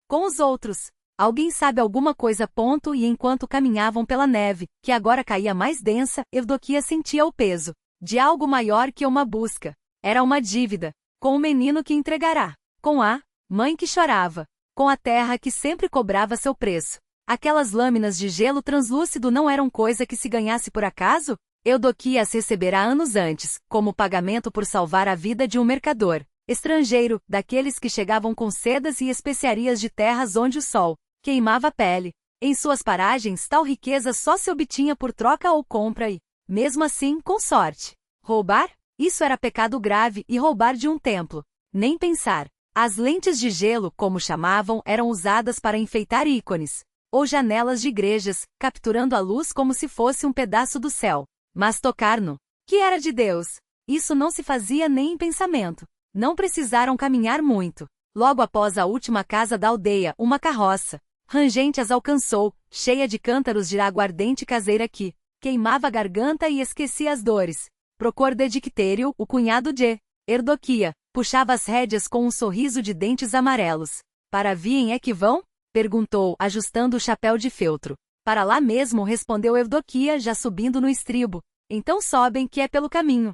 Com os outros. Alguém sabe alguma coisa? E enquanto caminhavam pela neve, que agora caía mais densa, Evdokia sentia o peso de algo maior que uma busca. Era uma dívida. Com o menino que entregará. Com a mãe que chorava. Com a terra que sempre cobrava seu preço. Aquelas lâminas de gelo translúcido não eram coisa que se ganhasse por acaso? Evdokia as receberá anos antes, como pagamento por salvar a vida de um mercador estrangeiro, daqueles que chegavam com sedas e especiarias de terras onde o sol queimava a pele. Em suas paragens, tal riqueza só se obtinha por troca ou compra e, mesmo assim, com sorte. Roubar? Isso era pecado grave, e roubar de um templo. Nem pensar. As lentes de gelo, como chamavam, eram usadas para enfeitar ícones ou janelas de igrejas, capturando a luz como se fosse um pedaço do céu. Mas tocar no que era de Deus, isso não se fazia nem em pensamento. Não precisaram caminhar muito. Logo após a última casa da aldeia, uma carroça rangente as alcançou, cheia de cântaros de aguardente caseira que queimava a garganta e esquecia as dores. Procor de Dictério, o cunhado de Evdokia, puxava as rédeas com um sorriso de dentes amarelos. Para Vien é que vão? Perguntou, ajustando o chapéu de feltro. Para lá mesmo, respondeu Evdokia, já subindo no estribo. Então sobem, que é pelo caminho.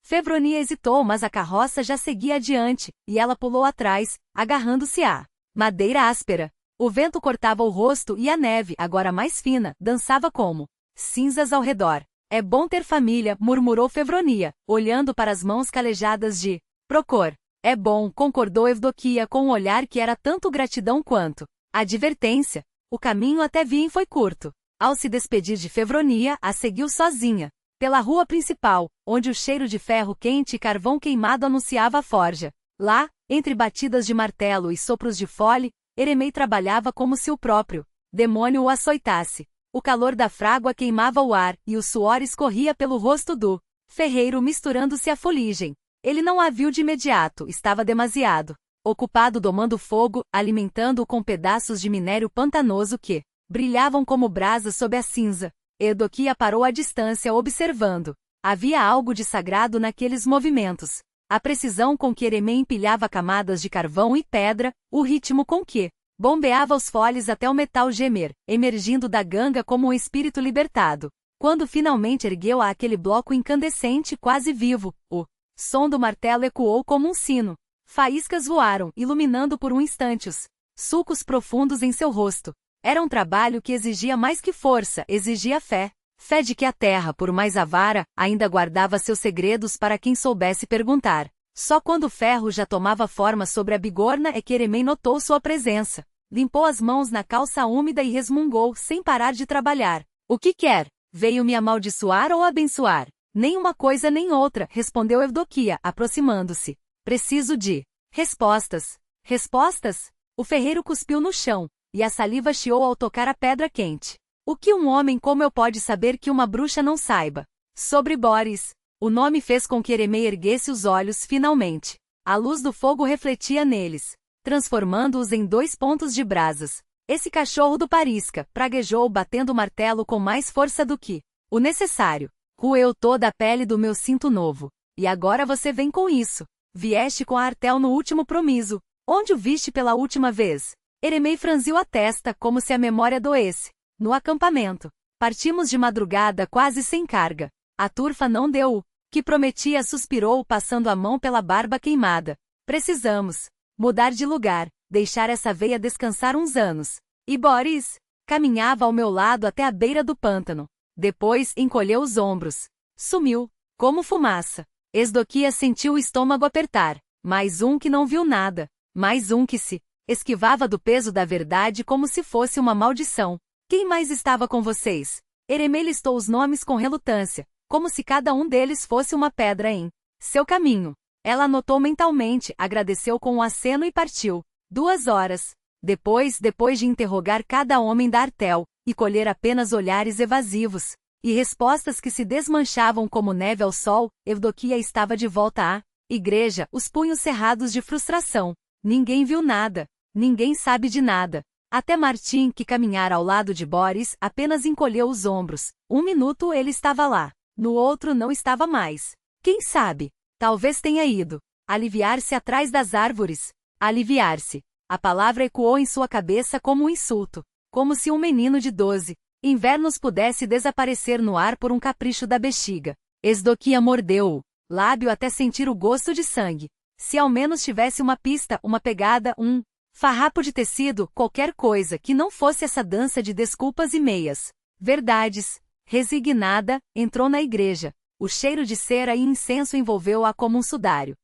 Fevronia hesitou, mas a carroça já seguia adiante, e ela pulou atrás, agarrando-se à madeira áspera. O vento cortava o rosto e a neve, agora mais fina, dançava como cinzas ao redor. É bom ter família, murmurou Fevronia, olhando para as mãos calejadas de Procor. É bom, concordou Evdokia com um olhar que era tanto gratidão quanto advertência. O caminho até Vien foi curto. Ao se despedir de Fevronia, a seguiu sozinha pela rua principal, onde o cheiro de ferro quente e carvão queimado anunciava a forja. Lá, entre batidas de martelo e sopros de fole, Eremei trabalhava como se o próprio demônio o açoitasse. O calor da frágua queimava o ar, e o suor escorria pelo rosto do ferreiro misturando-se à fuligem. Ele não a viu de imediato, estava demasiado ocupado domando fogo, alimentando-o com pedaços de minério pantanoso que brilhavam como brasas sob a cinza. Evdokia parou à distância observando. Havia algo de sagrado naqueles movimentos. A precisão com que Eremê empilhava camadas de carvão e pedra, o ritmo com que bombeava os foles até o metal gemer, emergindo da ganga como um espírito libertado. Quando finalmente ergueu aquele bloco incandescente quase vivo, o som do martelo ecoou como um sino. Faíscas voaram, iluminando por um instante os sulcos profundos em seu rosto. Era um trabalho que exigia mais que força, exigia fé. Fé de que a terra, por mais avara, ainda guardava seus segredos para quem soubesse perguntar. Só quando o ferro já tomava forma sobre a bigorna é que Eremê notou sua presença. Limpou as mãos na calça úmida e resmungou, sem parar de trabalhar. O que quer? Veio me amaldiçoar ou abençoar? Nem uma coisa nem outra, respondeu Evdoquia, aproximando-se. Preciso de respostas. Respostas? O ferreiro cuspiu no chão, e a saliva chiou ao tocar a pedra quente. O que um homem como eu pode saber que uma bruxa não saiba? Sobre Boris. O nome fez com que Eremê erguesse os olhos finalmente. A luz do fogo refletia neles, transformando-os em 2 pontos de brasas. Esse cachorro do Parisca, praguejou batendo o martelo com mais força do que o necessário. Roeu toda a pele do meu cinto novo. E agora você vem com isso. Vieste com a Artel no último promiso. Onde o viste pela última vez? Eremê franziu a testa como se a memória doesse. No acampamento. Partimos de madrugada quase sem carga. A turfa não deu o que prometia, suspirou passando a mão pela barba queimada. Precisamos mudar de lugar, deixar essa veia descansar uns anos. E Boris caminhava ao meu lado até a beira do pântano. Depois encolheu os ombros. Sumiu, como fumaça. Evdoquia sentiu o estômago apertar. Mais um que não viu nada. Mais um que se esquivava do peso da verdade como se fosse uma maldição. Quem mais estava com vocês? Eremê listou os nomes com relutância, como se cada um deles fosse uma pedra em seu caminho. Ela anotou mentalmente, agradeceu com um aceno e partiu. 2 horas. Depois de interrogar cada homem da Artel, e colher apenas olhares evasivos, e respostas que se desmanchavam como neve ao sol, Evdoquia estava de volta à igreja, os punhos cerrados de frustração. Ninguém viu nada. Ninguém sabe de nada. Até Martim, que caminhara ao lado de Boris, apenas encolheu os ombros. 1 minuto ele estava lá. No outro não estava mais. Quem sabe? Talvez tenha ido. Aliviar-se atrás das árvores. Aliviar-se. A palavra ecoou em sua cabeça como um insulto. Como se um menino de 12 invernos pudesse desaparecer no ar por um capricho da bexiga. Evdoquia mordeu o lábio até sentir o gosto de sangue. Se ao menos tivesse uma pista, uma pegada, um farrapo de tecido, qualquer coisa que não fosse essa dança de desculpas e meias verdades. Resignada, entrou na igreja. O cheiro de cera e incenso envolveu-a como um sudário.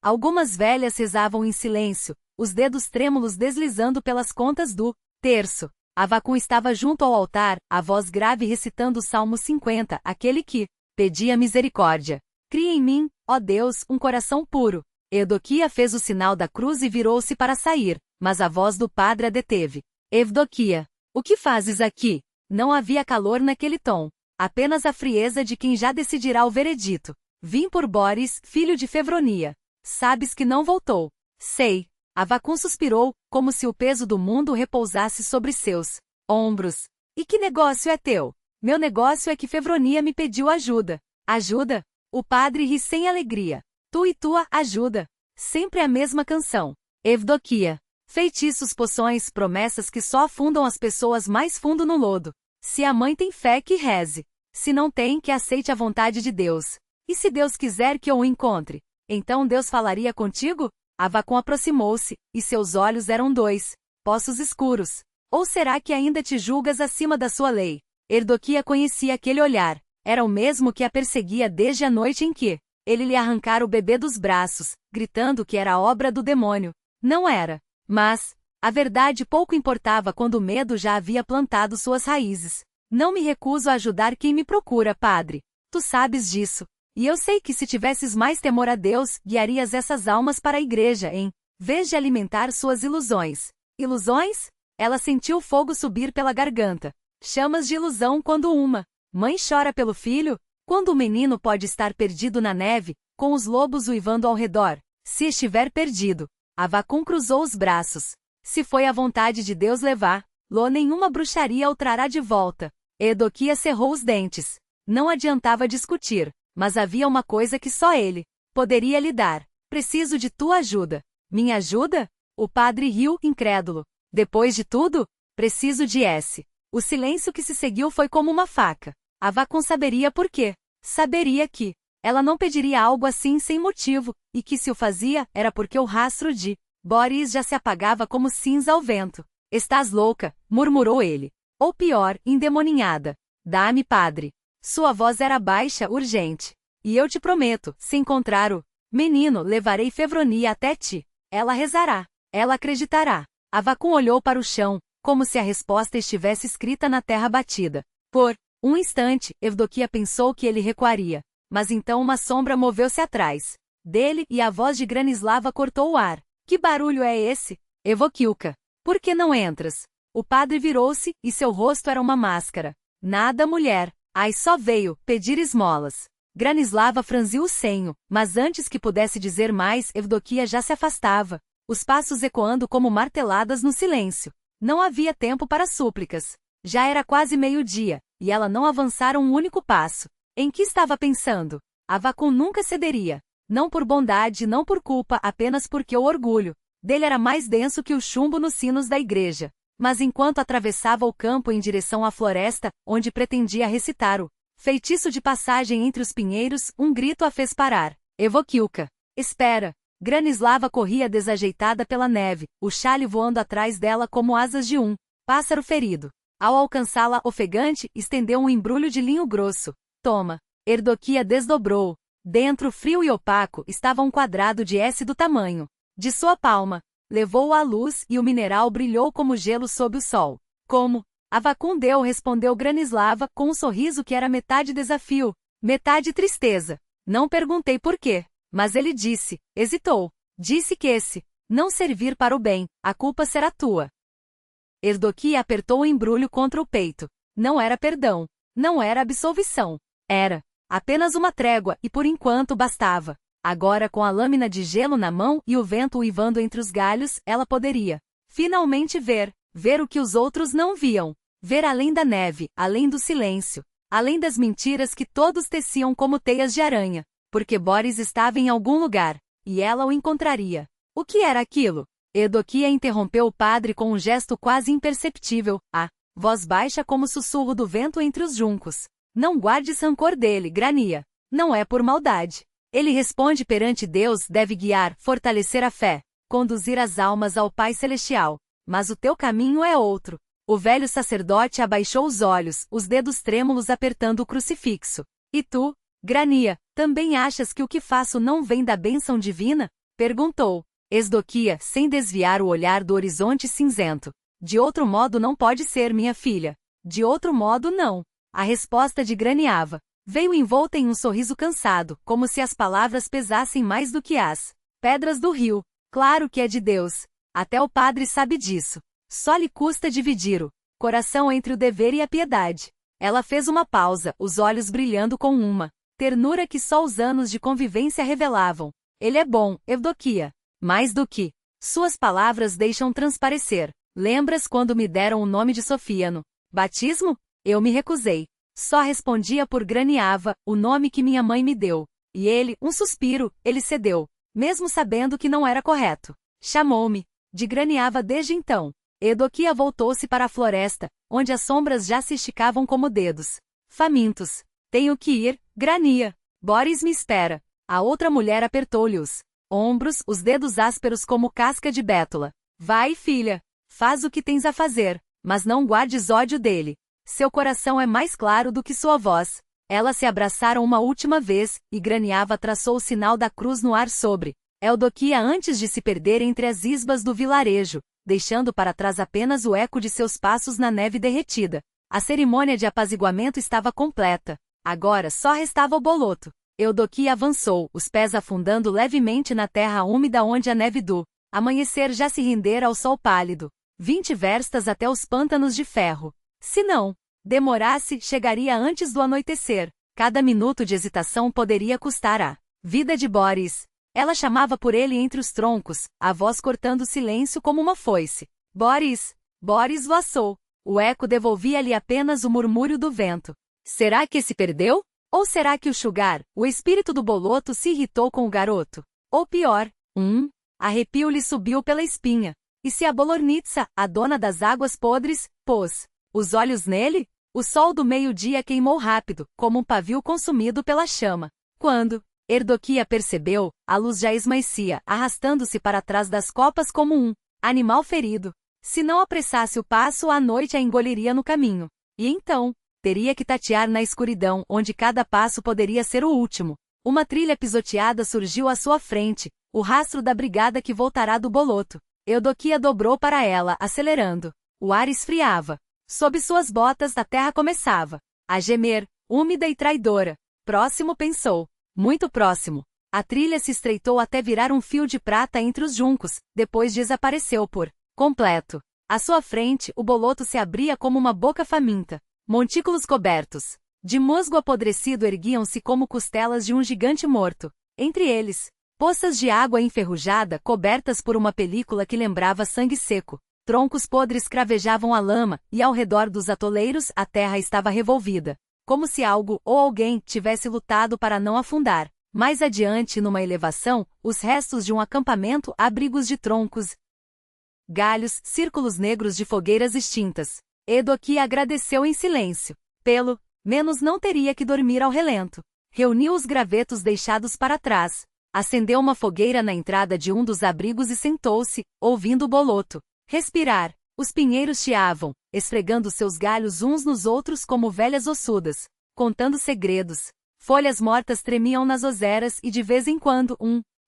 Algumas velhas rezavam em silêncio, os dedos trêmulos deslizando pelas contas do terço. Avacum estava junto ao altar, a voz grave recitando o Salmo 50, aquele que pedia misericórdia. Cria em mim, ó Deus, um coração puro. Evdoquia fez o sinal da cruz e virou-se para sair, mas a voz do padre a deteve. Evdoquia, o que fazes aqui? Não havia calor naquele tom, apenas a frieza de quem já decidirá o veredito. Vim por Boris, filho de Fevronia. Sabes que não voltou. Sei. Avacum suspirou, como se o peso do mundo repousasse sobre seus ombros. E que negócio é teu? Meu negócio é que Fevronia me pediu ajuda. Ajuda? O padre ri sem alegria. Tu e tua ajuda. Sempre a mesma canção. Evdoquia. Feitiços, poções, promessas que só afundam as pessoas mais fundo no lodo. Se a mãe tem fé, que reze. Se não tem, que aceite a vontade de Deus. E se Deus quiser que eu o encontre, então Deus falaria contigo? Avacum aproximou-se, e seus olhos eram 2 poços escuros. Ou será que ainda te julgas acima da sua lei? Evdoquia conhecia aquele olhar. Era o mesmo que a perseguia desde a noite em que ele lhe arrancara o bebê dos braços, gritando que era obra do demônio. Não era. Mas a verdade pouco importava quando o medo já havia plantado suas raízes. Não me recuso a ajudar quem me procura, padre. Tu sabes disso. E eu sei que se tivesses mais temor a Deus, guiarias essas almas para a igreja, em vez de alimentar suas ilusões. Ilusões? Ela sentiu fogo subir pela garganta. Chamas de ilusão quando uma mãe chora pelo filho? Quando o menino pode estar perdido na neve, com os lobos uivando ao redor? Se estiver perdido. Avacum cruzou os braços. Se foi a vontade de Deus levar-lo, nenhuma bruxaria o trará de volta. Evdoquia cerrou os dentes. Não adiantava discutir, mas havia uma coisa que só ele poderia lhe dar. Preciso de tua ajuda. Minha ajuda? O padre riu, incrédulo. Depois de tudo? Preciso de S. O silêncio que se seguiu foi como uma faca. A Vacum saberia por quê. Saberia que ela não pediria algo assim sem motivo, e que se o fazia, era porque o rastro de Boris já se apagava como cinza ao vento. Estás louca, murmurou ele. Ou pior, endemoninhada. Dá-me, padre. Sua voz era baixa, urgente. E eu te prometo, se encontrar o menino, levarei Fevronia até ti. Ela rezará. Ela acreditará. A Vacum olhou para o chão, como se a resposta estivesse escrita na terra batida. Por um instante, Evdokia pensou que ele recuaria. Mas então uma sombra moveu-se atrás dele e a voz de Granislava cortou o ar. Que barulho é esse? Evdokiuka. Por que não entras? O padre virou-se, e seu rosto era uma máscara. Nada, mulher. Ai, só veio pedir esmolas. Granislava franziu o senho, mas antes que pudesse dizer mais, Evdokia já se afastava, os passos ecoando como marteladas no silêncio. Não havia tempo para súplicas. Já era quase meio-dia, e ela não avançara um único passo. Em que estava pensando? A Vacum nunca cederia. Não por bondade, não por culpa, apenas porque o orgulho dele era mais denso que o chumbo nos sinos da igreja. Mas enquanto atravessava o campo em direção à floresta, onde pretendia recitar o feitiço de passagem entre os pinheiros, um grito a fez parar. Evdokiuka. Espera. Granislava corria desajeitada pela neve, o chale voando atrás dela como asas de um pássaro ferido. Ao alcançá-la, ofegante, estendeu um embrulho de linho grosso. Toma. Evdokia desdobrou. Dentro, frio e opaco, estava um quadrado de S do tamanho de sua palma. Levou-o à luz e o mineral brilhou como gelo sob o sol. Como? A Vacum deu, respondeu Granislava, com um sorriso que era metade desafio, metade tristeza. Não perguntei por quê, mas ele disse, hesitou. Disse que se não servir para o bem, a culpa será tua. Evdokia apertou o embrulho contra o peito. Não era perdão. Não era absolvição. Era apenas uma trégua, e por enquanto bastava. Agora, com a lâmina de gelo na mão e o vento uivando entre os galhos, ela poderia finalmente ver o que os outros não viam. Ver além da neve, além do silêncio, além das mentiras que todos teciam como teias de aranha. Porque Boris estava em algum lugar, e ela o encontraria. O que era aquilo? Evdokia interrompeu o padre com um gesto quase imperceptível, a voz baixa como sussurro do vento entre os juncos. Não guardes rancor dele, Grania. Não é por maldade. Ele responde perante Deus, deve guiar, fortalecer a fé, conduzir as almas ao Pai Celestial. Mas o teu caminho é outro. O velho sacerdote abaixou os olhos, os dedos trêmulos apertando o crucifixo. E tu, Grania, também achas que o que faço não vem da bênção divina? Perguntou Evdokia, sem desviar o olhar do horizonte cinzento. De outro modo não pode ser, minha filha. De outro modo não. A resposta de Graniava veio envolta em um sorriso cansado, como se as palavras pesassem mais do que as pedras do rio. Claro que é de Deus. Até o padre sabe disso. Só lhe custa dividir o coração entre o dever e a piedade. Ela fez uma pausa, os olhos brilhando com uma ternura que só os anos de convivência revelavam. Ele é bom, Evdokia. Mais do que suas palavras deixam transparecer. Lembras quando me deram o nome de Sofia no batismo? Eu me recusei. Só respondia por Graniava, o nome que minha mãe me deu. E ele, um suspiro, ele cedeu, mesmo sabendo que não era correto. Chamou-me de Graniava desde então. Evdokia voltou-se para a floresta, onde as sombras já se esticavam como dedos famintos. Tenho que ir, Grania. Boris me espera. A outra mulher apertou-lhe os ombros, os dedos ásperos como casca de bétula. Vai, filha. Faz o que tens a fazer, mas não guardes ódio dele. Seu coração é mais claro do que sua voz. Elas se abraçaram uma última vez, e Graniava traçou o sinal da cruz no ar sobre Evdokia antes de se perder entre as isbas do vilarejo, deixando para trás apenas o eco de seus passos na neve derretida. A cerimônia de apaziguamento estava completa. Agora só restava o boloto. Evdokia avançou, os pés afundando levemente na terra úmida onde a neve do amanhecer já se rendera ao sol pálido. 20 verstas até os pântanos de ferro. Se não demorasse, chegaria antes do anoitecer. Cada minuto de hesitação poderia custar a vida de Boris. Ela chamava por ele entre os troncos, a voz cortando o silêncio como uma foice. Boris! Boris voaçou. O eco devolvia-lhe apenas o murmúrio do vento. Será que se perdeu? Ou será que o Sugar, o espírito do boloto, se irritou com o garoto? Ou pior, arrepio lhe subiu pela espinha. E se a Bolornitsa, a dona das águas podres, pôs os olhos nele? O sol do meio-dia queimou rápido, como um pavio consumido pela chama. Quando Erdoquia percebeu, a luz já esmaecia, arrastando-se para trás das copas como um animal ferido. Se não apressasse o passo, a noite a engoliria no caminho. E então, teria que tatear na escuridão, onde cada passo poderia ser o último. Uma trilha pisoteada surgiu à sua frente, o rastro da brigada que voltará do boloto. Eudoquia dobrou para ela, acelerando. O ar esfriava. Sob suas botas a terra começava a gemer, úmida e traidora. Próximo, pensou. Muito próximo. A trilha se estreitou até virar um fio de prata entre os juncos, depois desapareceu por completo. À sua frente, o boloto se abria como uma boca faminta. Montículos cobertos de musgo apodrecido erguiam-se como costelas de um gigante morto. Entre eles, poças de água enferrujada cobertas por uma película que lembrava sangue seco. Troncos podres cravejavam a lama, e ao redor dos atoleiros a terra estava revolvida, como se algo ou alguém tivesse lutado para não afundar. Mais adiante, numa elevação, os restos de um acampamento, abrigos de troncos, galhos, círculos negros de fogueiras extintas. Eudoquia agradeceu em silêncio. Pelo menos não teria que dormir ao relento. Reuniu os gravetos deixados para trás. Acendeu uma fogueira na entrada de um dos abrigos e sentou-se, ouvindo o boloto respirar. Os pinheiros chiavam, esfregando seus galhos uns nos outros como velhas ossudas, contando segredos. Folhas mortas tremiam nas oseras e de vez em quando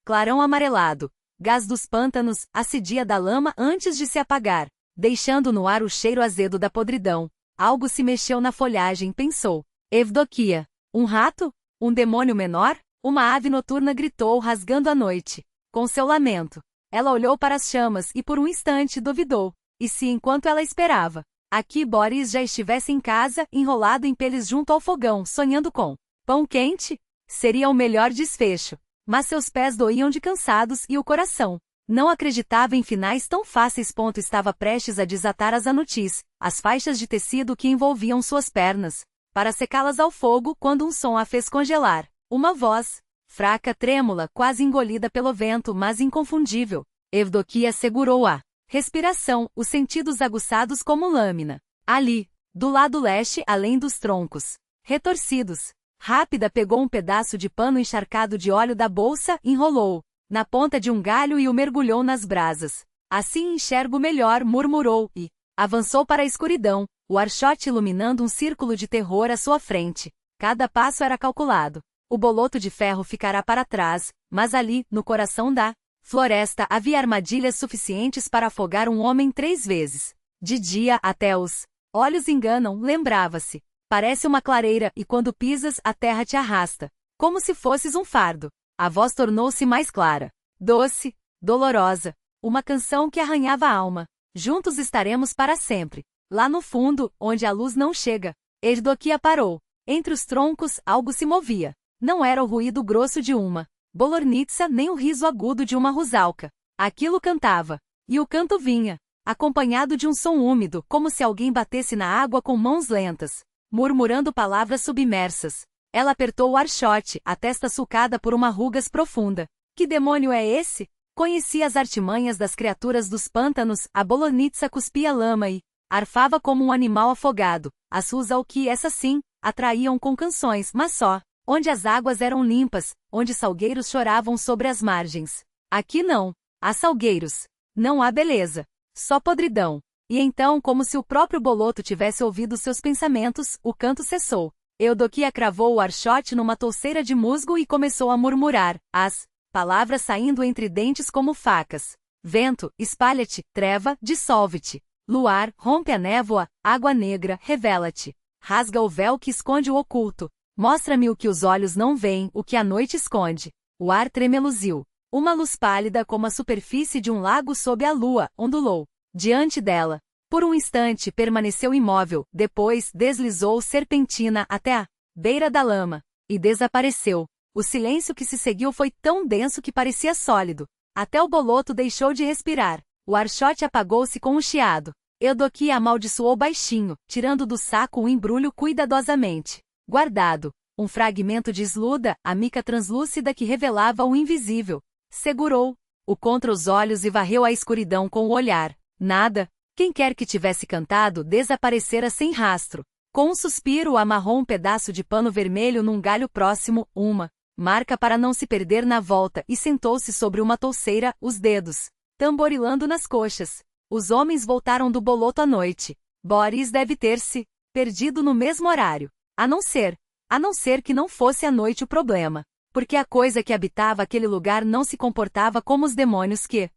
clarão amarelado, gás dos pântanos, acidia da lama antes de se apagar, deixando no ar o cheiro azedo da podridão. Algo se mexeu na folhagem, pensou. Evdoquia. Um rato? Um demônio menor? Uma ave noturna gritou rasgando a noite. Com seu lamento. Ela olhou para as chamas e por um instante duvidou. E se enquanto ela esperava, aqui Boris já estivesse em casa, enrolado em peles junto ao fogão, sonhando com pão quente? Seria o melhor desfecho. Mas seus pés doíam de cansados e o coração não acreditava em finais tão fáceis. Estava prestes a desatar as anutis, as faixas de tecido que envolviam suas pernas, para secá-las ao fogo quando um som a fez congelar. Uma voz, fraca, trêmula, quase engolida pelo vento, mas inconfundível. Evdoquia segurou a respiração, os sentidos aguçados como lâmina. Ali, do lado leste, além dos troncos retorcidos. Rápida pegou um pedaço de pano encharcado de óleo da bolsa, enrolou na ponta de um galho e o mergulhou nas brasas. Assim enxergo melhor, murmurou, e avançou para a escuridão, o archote iluminando um círculo de terror à sua frente. Cada passo era calculado. O boloto de ferro ficará para trás, mas ali, no coração da floresta, havia armadilhas suficientes para afogar um homem 3 vezes. De dia, até os olhos enganam, lembrava-se. Parece uma clareira, e quando pisas, a terra te arrasta, como se fosses um fardo. A voz tornou-se mais clara, doce, dolorosa, uma canção que arranhava a alma. Juntos estaremos para sempre. Lá no fundo, onde a luz não chega. Evdoquia parou. Entre os troncos, algo se movia. Não era o ruído grosso de uma bolornitsa nem o riso agudo de uma rusalka. Aquilo cantava. E o canto vinha, acompanhado de um som úmido, como se alguém batesse na água com mãos lentas, murmurando palavras submersas. Ela apertou o archote, a testa sulcada por uma rugas profunda. Que demônio é esse? Conhecia as artimanhas das criaturas dos pântanos. A bolornitsa cuspia lama e arfava como um animal afogado. As rusalki, essas sim, atraíam com canções, mas só onde as águas eram limpas, onde salgueiros choravam sobre as margens. Aqui não. Há salgueiros. Não há beleza. Só podridão. E então, como se o próprio boloto tivesse ouvido seus pensamentos, o canto cessou. Eudoquia cravou o archote numa touceira de musgo e começou a murmurar, as palavras saindo entre dentes como facas. Vento, espalha-te, treva, dissolve-te. Luar, rompe a névoa, água negra, revela-te. Rasga o véu que esconde o oculto. Mostra-me o que os olhos não veem, o que a noite esconde. O ar tremeluziu. Uma luz pálida como a superfície de um lago sob a lua, ondulou diante dela. Por um instante permaneceu imóvel, depois deslizou serpentina até a beira da lama, e desapareceu. O silêncio que se seguiu foi tão denso que parecia sólido. Até o boloto deixou de respirar. O archote apagou-se com um chiado. Eudoquia amaldiçoou baixinho, tirando do saco um embrulho cuidadosamente guardado. Um fragmento de esluda, a mica translúcida que revelava o invisível. Segurou-o contra os olhos e varreu a escuridão com o olhar. Nada. Quem quer que tivesse cantado desaparecera sem rastro. Com um suspiro amarrou um pedaço de pano vermelho num galho próximo, uma marca para não se perder na volta, e sentou-se sobre uma touceira, os dedos tamborilando nas coxas. Os homens voltaram do boloto à noite. Boris deve ter-se perdido no mesmo horário. A não ser que não fosse a noite o problema. Porque a coisa que habitava aquele lugar não se comportava como os demônios que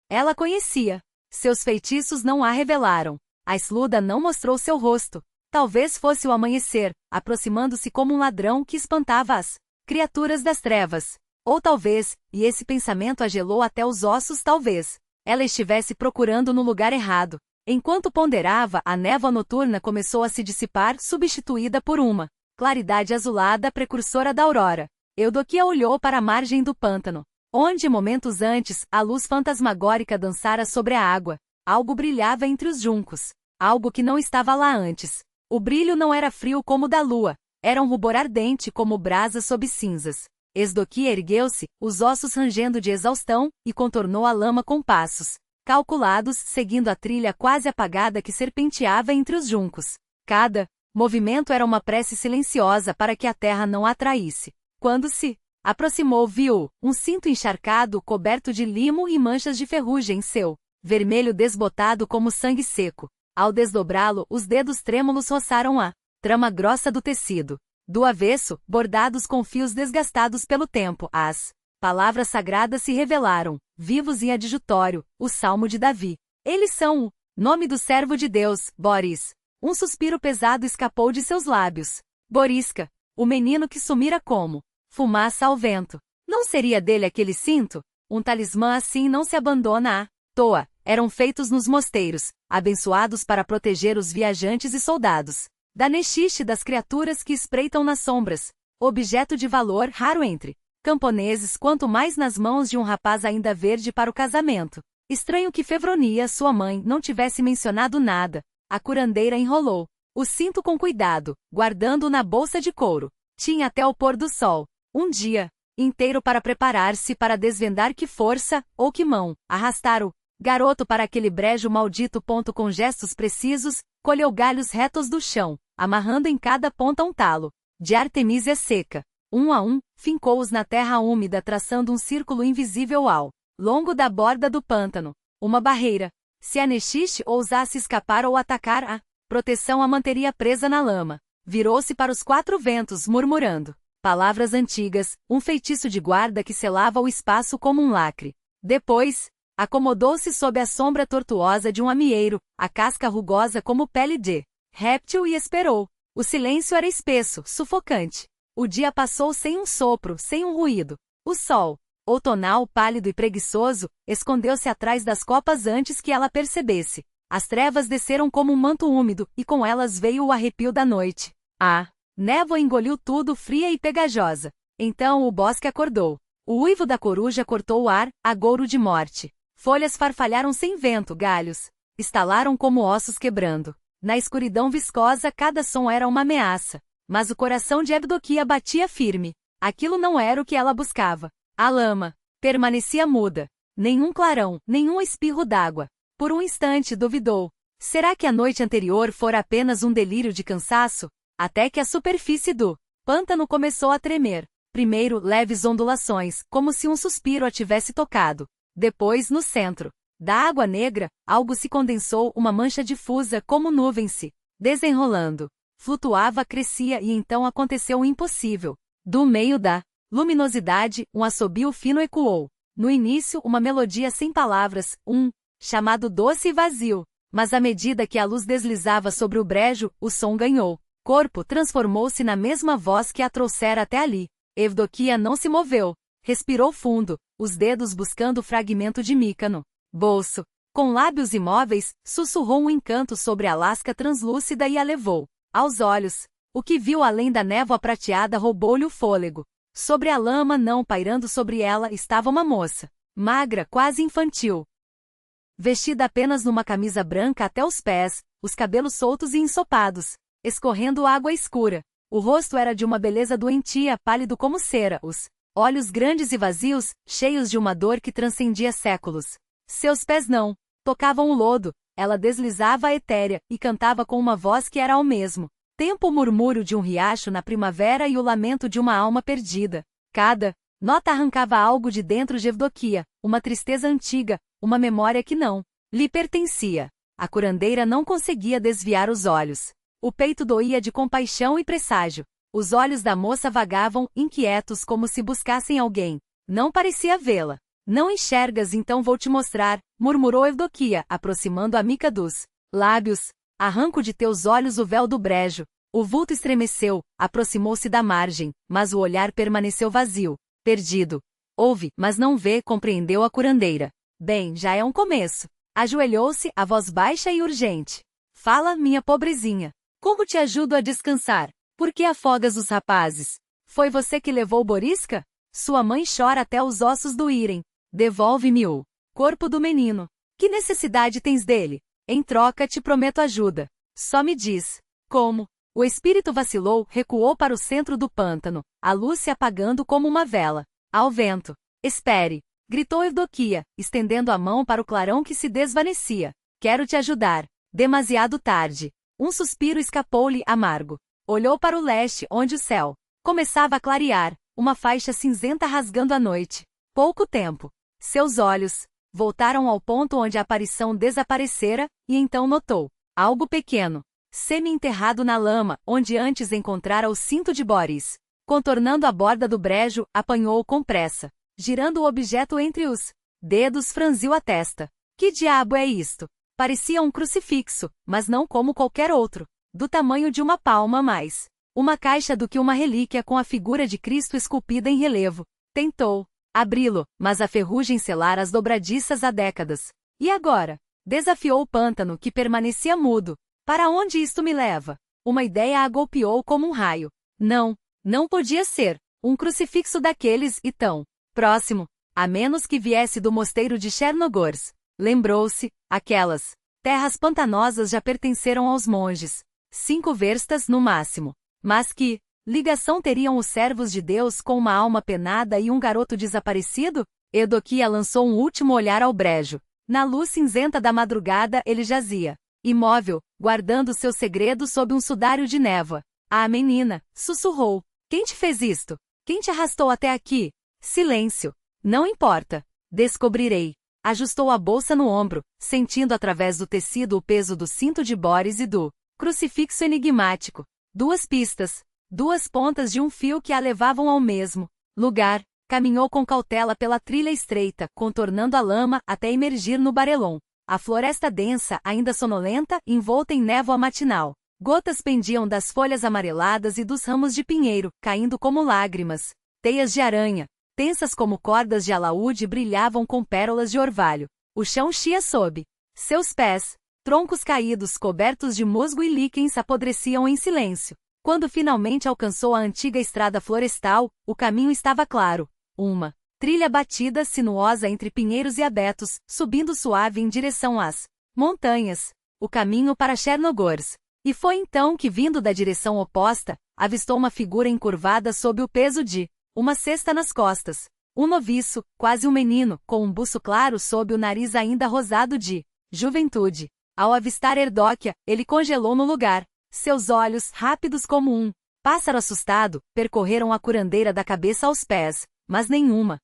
ela conhecia. Seus feitiços não a revelaram. A esluda não mostrou seu rosto. Talvez fosse o amanhecer, aproximando-se como um ladrão que espantava as criaturas das trevas. Ou talvez, e esse pensamento a gelou até os ossos, talvez ela estivesse procurando no lugar errado. Enquanto ponderava, a névoa noturna começou a se dissipar, substituída por uma claridade azulada precursora da aurora. Eudoquia olhou para a margem do pântano, onde momentos antes, a luz fantasmagórica dançara sobre a água. Algo brilhava entre os juncos. Algo que não estava lá antes. O brilho não era frio como o da lua. Era um rubor ardente como brasas sob cinzas. Eudoquia ergueu-se, os ossos rangendo de exaustão, e contornou a lama com passos calculados, seguindo a trilha quase apagada que serpenteava entre os juncos. Cada movimento era uma prece silenciosa para que a terra não a atraísse. Quando se aproximou, viu um cinto encharcado coberto de limo e manchas de ferrugem, seu vermelho desbotado como sangue seco. Ao desdobrá-lo, os dedos trêmulos roçaram a trama grossa do tecido. Do avesso, bordados com fios desgastados pelo tempo, as palavras sagradas se revelaram, vivos em adjutório, o Salmo de Davi. Eles são o nome do servo de Deus, Boris. Um suspiro pesado escapou de seus lábios. Boriska, o menino que sumira como fumaça ao vento. Não seria dele aquele cinto? Um talismã assim não se abandona à toa. Eram feitos nos mosteiros, abençoados para proteger os viajantes e soldados da nechiche das criaturas que espreitam nas sombras. Objeto de valor raro entre camponeses, quanto mais nas mãos de um rapaz ainda verde para o casamento. Estranho que Fevronia, sua mãe, não tivesse mencionado nada. A curandeira enrolou o cinto com cuidado, guardando-o na bolsa de couro. Tinha até o pôr do sol um dia inteiro para preparar-se para desvendar que força, ou que mão, arrastar o garoto para aquele brejo maldito. Com gestos precisos, colheu galhos retos do chão, amarrando em cada ponta um talo de artemísia seca. Um a um, fincou-os na terra úmida, traçando um círculo invisível ao longo da borda do pântano. Uma barreira. Se a nechiche ousasse escapar ou atacar, a proteção a manteria presa na lama. Virou-se para os quatro ventos, murmurando palavras antigas, um feitiço de guarda que selava o espaço como um lacre. Depois, acomodou-se sob a sombra tortuosa de um amieiro, a casca rugosa como pele de réptil, e esperou. O silêncio era espesso, sufocante. O dia passou sem um sopro, sem um ruído. O sol, outonal, pálido e preguiçoso, escondeu-se atrás das copas antes que ela percebesse. As trevas desceram como um manto úmido, e com elas veio o arrepio da noite. A névoa engoliu tudo, fria e pegajosa. Então o bosque acordou. O uivo da coruja cortou o ar, agouro de morte. Folhas farfalharam sem vento, galhos estalaram como ossos quebrando. Na escuridão viscosa, cada som era uma ameaça. Mas o coração de Eudoquia batia firme. Aquilo não era o que ela buscava. A lama permanecia muda. Nenhum clarão, nenhum espirro d'água. Por um instante duvidou. Será que a noite anterior fora apenas um delírio de cansaço? Até que a superfície do pântano começou a tremer. Primeiro, leves ondulações, como se um suspiro a tivesse tocado. Depois, no centro da água negra, algo se condensou, uma mancha difusa, como nuvem se desenrolando. Flutuava, crescia, e então aconteceu o impossível. Do meio da luminosidade, um assobio fino ecoou. No início, uma melodia sem palavras, um chamado doce e vazio. Mas à medida que a luz deslizava sobre o brejo, o som ganhou corpo, transformou-se na mesma voz que a trouxera até ali. Eudoquia não se moveu. Respirou fundo, os dedos buscando o fragmento de mica no bolso. Com lábios imóveis, sussurrou um encanto sobre a lasca translúcida e a levou aos olhos. O que viu além da névoa prateada roubou-lhe o fôlego. Sobre a lama, não pairando sobre ela, estava uma moça. Magra, quase infantil. Vestida apenas numa camisa branca até os pés, os cabelos soltos e ensopados, escorrendo água escura. O rosto era de uma beleza doentia, pálido como cera, os olhos grandes e vazios, cheios de uma dor que transcendia séculos. Seus pés não tocavam o lodo, ela deslizava etérea, e cantava com uma voz que era ao mesmo tempo o murmúrio de um riacho na primavera e o lamento de uma alma perdida. Cada nota arrancava algo de dentro de Evdokia, uma tristeza antiga, uma memória que não lhe pertencia. A curandeira não conseguia desviar os olhos. O peito doía de compaixão e presságio. Os olhos da moça vagavam, inquietos como se buscassem alguém. Não parecia vê-la. Não enxergas, então vou te mostrar, murmurou Evdokia, aproximando a mica dos lábios. Arranco de teus olhos o véu do brejo. O vulto estremeceu, aproximou-se da margem, mas o olhar permaneceu vazio, perdido. Ouve, mas não vê, compreendeu a curandeira. Bem, já é um começo. Ajoelhou-se, a voz baixa e urgente. Fala, minha pobrezinha. Como te ajudo a descansar? Por que afogas os rapazes? Foi você que levou Boriska? Sua mãe chora até os ossos doírem. Devolve-me o corpo do menino. Que necessidade tens dele? Em troca te prometo ajuda. Só me diz. Como? O espírito vacilou, recuou para o centro do pântano, a luz se apagando como uma vela. Ao vento. Espere! Gritou Evdokia, estendendo a mão para o clarão que se desvanecia. Quero te ajudar. Demasiado tarde. Um suspiro escapou-lhe amargo. Olhou para o leste, onde o céu começava a clarear, uma faixa cinzenta rasgando a noite. Pouco tempo. Seus olhos voltaram ao ponto onde a aparição desaparecera, e então notou algo pequeno, semi-enterrado na lama, onde antes encontrara o cinto de Boris. Contornando a borda do brejo, apanhou-o com pressa. Girando o objeto entre os dedos, franziu a testa. Que diabo é isto? Parecia um crucifixo, mas não como qualquer outro. Do tamanho de uma palma mais uma caixa do que uma relíquia com a figura de Cristo esculpida em relevo. Tentou abri-lo, mas a ferrugem selara as dobradiças há décadas. E agora? Desafiou o pântano, que permanecia mudo. Para onde isto me leva? Uma ideia a golpeou como um raio. Não podia ser um crucifixo daqueles e tão próximo, a menos que viesse do mosteiro de Chernogorsk. Lembrou-se, aquelas terras pantanosas já pertenceram aos monges. 5 verstas no máximo. Mas que ligação teriam os servos de Deus com uma alma penada e um garoto desaparecido? Evdokia lançou um último olhar ao brejo. Na luz cinzenta da madrugada ele jazia, imóvel, guardando seu segredo sob um sudário de névoa. Ah, menina, sussurrou. Quem te fez isto? Quem te arrastou até aqui? Silêncio. Não importa. Descobrirei. Ajustou a bolsa no ombro, sentindo através do tecido o peso do cinto de Boris e do crucifixo enigmático. 2 pistas. 2 pontas de um fio que a levavam ao mesmo lugar. Caminhou com cautela pela trilha estreita, contornando a lama até emergir no Barelon. A floresta densa, ainda sonolenta, envolta em névoa matinal. Gotas pendiam das folhas amareladas e dos ramos de pinheiro, caindo como lágrimas. Teias de aranha, tensas como cordas de alaúde, brilhavam com pérolas de orvalho. O chão chia sob seus pés. Troncos caídos cobertos de musgo e líquens apodreciam em silêncio. Quando finalmente alcançou a antiga estrada florestal, o caminho estava claro. Uma trilha batida, sinuosa entre pinheiros e abetos, subindo suave em direção às montanhas. O caminho para Chernogorsk. E foi então que, vindo da direção oposta, avistou uma figura encurvada sob o peso de uma cesta nas costas. Um noviço, quase um menino, com um buço claro sob o nariz ainda rosado de juventude. Ao avistar Evdokia, ele congelou no lugar. Seus olhos, rápidos como um pássaro assustado, percorreram a curandeira da cabeça aos pés, mas nenhuma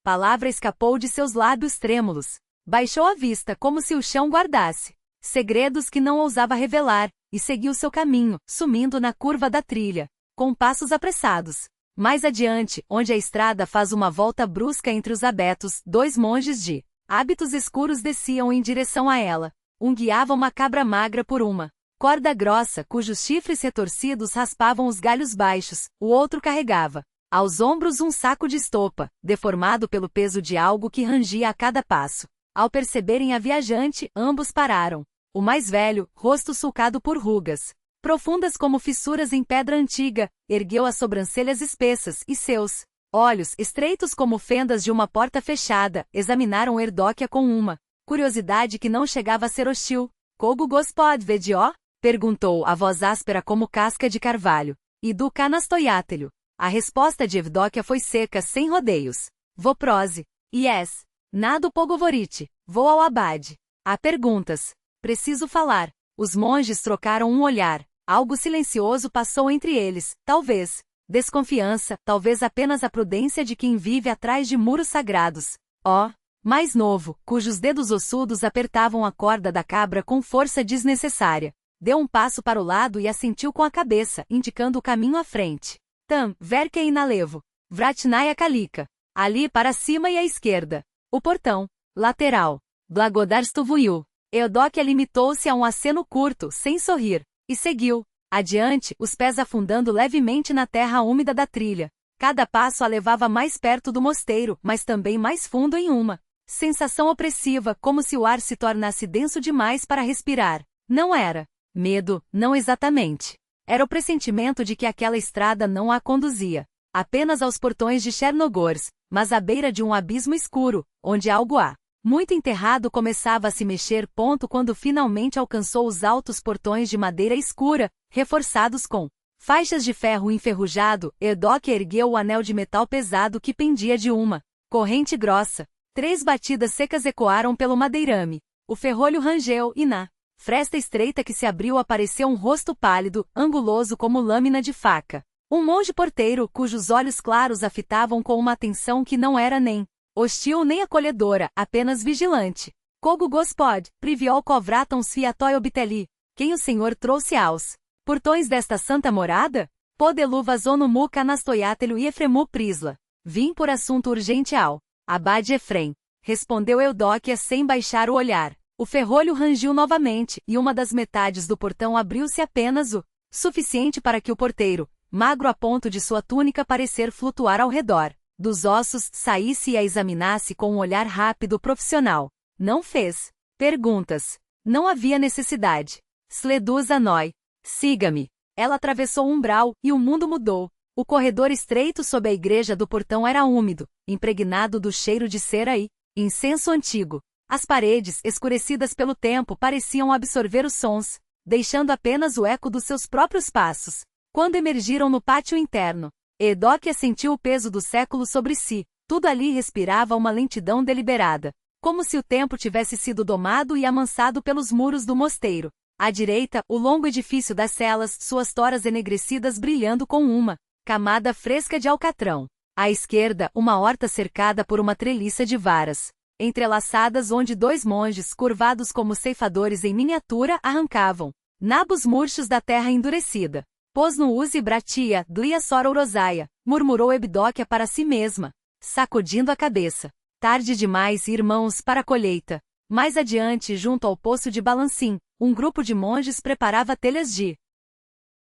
palavra escapou de seus lábios trêmulos. Baixou a vista como se o chão guardasse segredos que não ousava revelar, e seguiu seu caminho, sumindo na curva da trilha, com passos apressados. Mais adiante, onde a estrada faz uma volta brusca entre os abetos, 2 monges de hábitos escuros desciam em direção a ela. Um guiava uma cabra magra por uma corda grossa, cujos chifres retorcidos raspavam os galhos baixos, o outro carregava aos ombros um saco de estopa, deformado pelo peso de algo que rangia a cada passo. Ao perceberem a viajante, ambos pararam. O mais velho, rosto sulcado por rugas profundas como fissuras em pedra antiga, ergueu as sobrancelhas espessas e seus olhos, estreitos como fendas de uma porta fechada, examinaram Evdokia com uma curiosidade que não chegava a ser hostil. Kogo gospod vedio? Perguntou, a voz áspera como casca de carvalho. E do Canastoiátelio. A resposta de Evdóquia foi seca, sem rodeios. Voprose. Yes. Nado Pogovorite. Vou ao abade. Há perguntas. Preciso falar. Os monges trocaram um olhar. Algo silencioso passou entre eles, talvez. Desconfiança, talvez apenas a prudência de quem vive atrás de muros sagrados. Oh, mais novo, cujos dedos ossudos apertavam a corda da cabra com força desnecessária. Deu um passo para o lado e assentiu com a cabeça, indicando o caminho à frente. Tam, verke e nalevo. Vratnaya kalika. Ali para cima e à esquerda. O portão. Lateral. Blagodarstuvuiu. Eudóquia limitou-se a um aceno curto, sem sorrir. E seguiu. Adiante, os pés afundando levemente na terra úmida da trilha. Cada passo a levava mais perto do mosteiro, mas também mais fundo em uma sensação opressiva, como se o ar se tornasse denso demais para respirar. Não era medo, não exatamente. Era o pressentimento de que aquela estrada não a conduzia apenas aos portões de Chernogorsk, mas à beira de um abismo escuro, onde algo há muito enterrado começava a se mexer. Quando finalmente alcançou os altos portões de madeira escura, reforçados com faixas de ferro enferrujado, Evdóquia ergueu o anel de metal pesado que pendia de uma corrente grossa. 3 batidas secas ecoaram pelo madeirame. O ferrolho rangeu e na fresta estreita que se abriu apareceu um rosto pálido, anguloso como lâmina de faca. Um monge porteiro, cujos olhos claros a fitavam com uma atenção que não era nem hostil nem acolhedora, apenas vigilante. Kogo Gospod, priviol kovraton sfiatoi obteli. Quem o Senhor trouxe aos portões desta santa morada? Podelu vazonumu canastoiátelio e Efremu Prisla. Vim por assunto urgente ao abade Efrem. Respondeu Eudóquia sem baixar o olhar. O ferrolho rangiu novamente, e uma das metades do portão abriu-se apenas o suficiente para que o porteiro, magro a ponto de sua túnica parecer flutuar ao redor dos ossos, saísse e a examinasse com um olhar rápido profissional. Não fez perguntas. Não havia necessidade. Sleduz Anoi. Siga-me. Ela atravessou o umbral, e o mundo mudou. O corredor estreito sob a igreja do portão era úmido, impregnado do cheiro de cera e incenso antigo. As paredes, escurecidas pelo tempo, pareciam absorver os sons, deixando apenas o eco dos seus próprios passos. Quando emergiram no pátio interno, Evdóquia sentiu o peso do século sobre si. Tudo ali respirava uma lentidão deliberada, como se o tempo tivesse sido domado e amansado pelos muros do mosteiro. À direita, o longo edifício das celas, suas toras enegrecidas brilhando com uma camada fresca de alcatrão. À esquerda, uma horta cercada por uma treliça de varas entrelaçadas onde 2 monges, curvados como ceifadores em miniatura, arrancavam nabos murchos da terra endurecida. Pôs no uzi bratia, dlia sororosaia, murmurou Evdóquia para si mesma, sacudindo a cabeça. Tarde demais, irmãos, para a colheita. Mais adiante, junto ao poço de Balancim, um grupo de monges preparava telhas de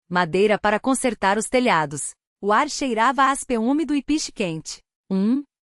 madeira para consertar os telhados. O ar cheirava a aspe úmido e piche quente.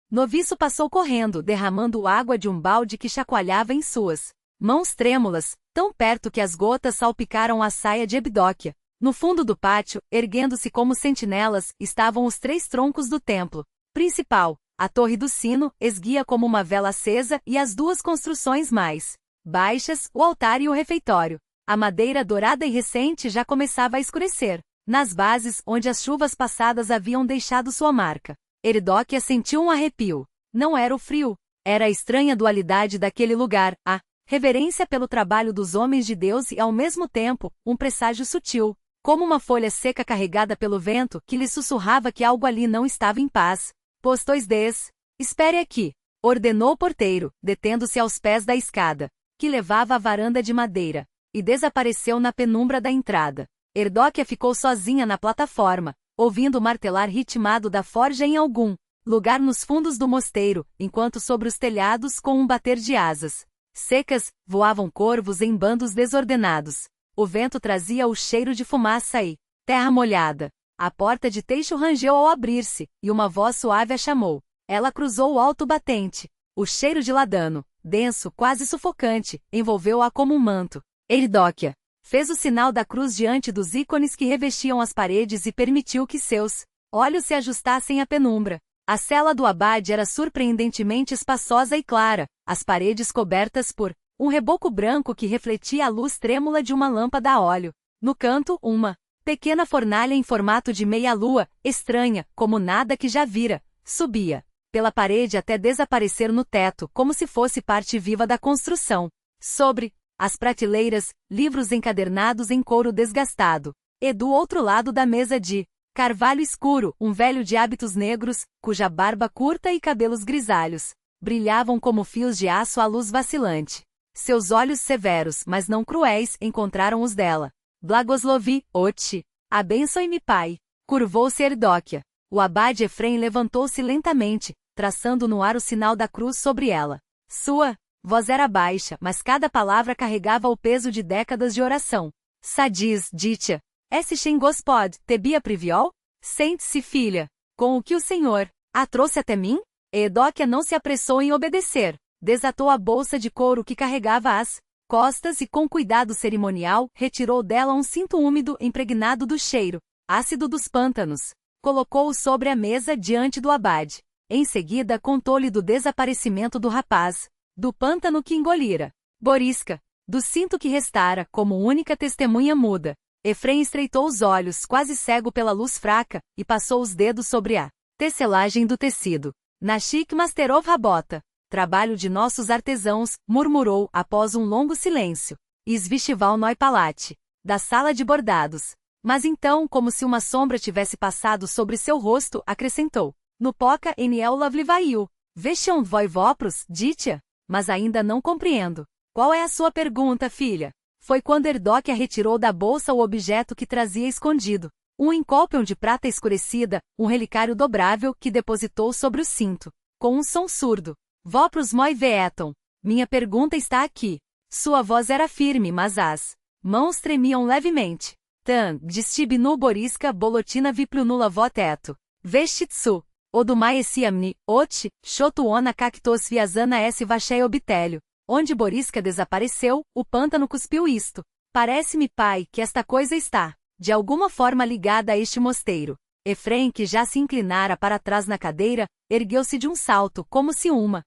Noviço passou correndo, derramando água de um balde que chacoalhava em suas mãos trêmulas, tão perto que as gotas salpicaram a saia de Evdóquia. No fundo do pátio, erguendo-se como sentinelas, estavam os 3 troncos do templo principal. A torre do sino, esguia como uma vela acesa, e as 2 construções mais baixas, o altar e o refeitório. A madeira dourada e recente já começava a escurecer. Nas bases, onde as chuvas passadas haviam deixado sua marca, Evdóquia sentiu um arrepio. Não era o frio, era a estranha dualidade daquele lugar, a reverência pelo trabalho dos homens de Deus e, ao mesmo tempo, um presságio sutil, como uma folha seca carregada pelo vento, que lhe sussurrava que algo ali não estava em paz. Postos des. Espere aqui, ordenou o porteiro, detendo-se aos pés da escada, que levava à varanda de madeira, e desapareceu na penumbra da entrada. Evdóquia ficou sozinha na plataforma, ouvindo o martelar ritmado da forja em algum lugar nos fundos do mosteiro, enquanto sobre os telhados, com um bater de asas secas, voavam corvos em bandos desordenados. O vento trazia o cheiro de fumaça e terra molhada. A porta de teixo rangeu ao abrir-se, e uma voz suave a chamou. Ela cruzou o alto batente. O cheiro de ladano, denso, quase sufocante, envolveu-a como um manto. Evdóquia fez o sinal da cruz diante dos ícones que revestiam as paredes e permitiu que seus olhos se ajustassem à penumbra. A cela do abade era surpreendentemente espaçosa e clara, as paredes cobertas por um reboco branco que refletia a luz trêmula de uma lâmpada a óleo. No canto, uma Pequena fornalha em formato de meia-lua, estranha, como nada que já vira, subia pela parede até desaparecer no teto, como se fosse parte viva da construção. Sobre as prateleiras, livros encadernados em couro desgastado. E do outro lado da mesa de carvalho escuro, um velho de hábitos negros, cuja barba curta e cabelos grisalhos brilhavam como fios de aço à luz vacilante. Seus olhos severos, mas não cruéis, encontraram os dela. Blagoslovi, Oti. Abençoe-me, pai. Curvou-se Erdóquia. O abade Efrem levantou-se lentamente, traçando no ar o sinal da cruz sobre ela. Sua voz era baixa, mas cada palavra carregava o peso de décadas de oração. Sadiz, Ditya. S. Shem Gospod, Tebia Priviol? Sente-se, filha. Com o que o Senhor a trouxe até mim? Erdóquia não se apressou em obedecer. Desatou a bolsa de couro que carregava às costas e, com cuidado cerimonial, retirou dela um cinto úmido impregnado do cheiro ácido dos pântanos. Colocou-o sobre a mesa diante do abade. Em seguida, contou-lhe do desaparecimento do rapaz, do pântano que engolira Boriska, do cinto que restara, como única testemunha muda. Efrem estreitou os olhos, quase cego pela luz fraca, e passou os dedos sobre a tecelagem do tecido. Nashik Masterov Rabota. Trabalho de nossos artesãos, murmurou, após um longo silêncio. Isvishival Noi Palate. Da sala de bordados. Mas então, como se uma sombra tivesse passado sobre seu rosto, acrescentou. No Poca Eniel Lavlivaiu. Veshon Voivopros, Ditya? Mas ainda não compreendo. Qual é a sua pergunta, filha? Foi quando Erdóquia retirou da bolsa o objeto que trazia escondido. Um encólpion de prata escurecida, um relicário dobrável que depositou sobre o cinto. Com um som surdo. Vopros moi veeton. Minha pergunta está aqui. Sua voz era firme, mas as mãos tremiam levemente. Tan, distib nu Boriska bolotina viplunula voteto. Vestitsu. Odumaesiamni, ot, shotuona cactos viazana s vachei obtélio. Onde Boriska desapareceu, o pântano cuspiu isto. Parece-me, pai, que esta coisa está, de alguma forma ligada a este mosteiro. Efrem, que já se inclinara para trás na cadeira, ergueu-se de um salto, como se uma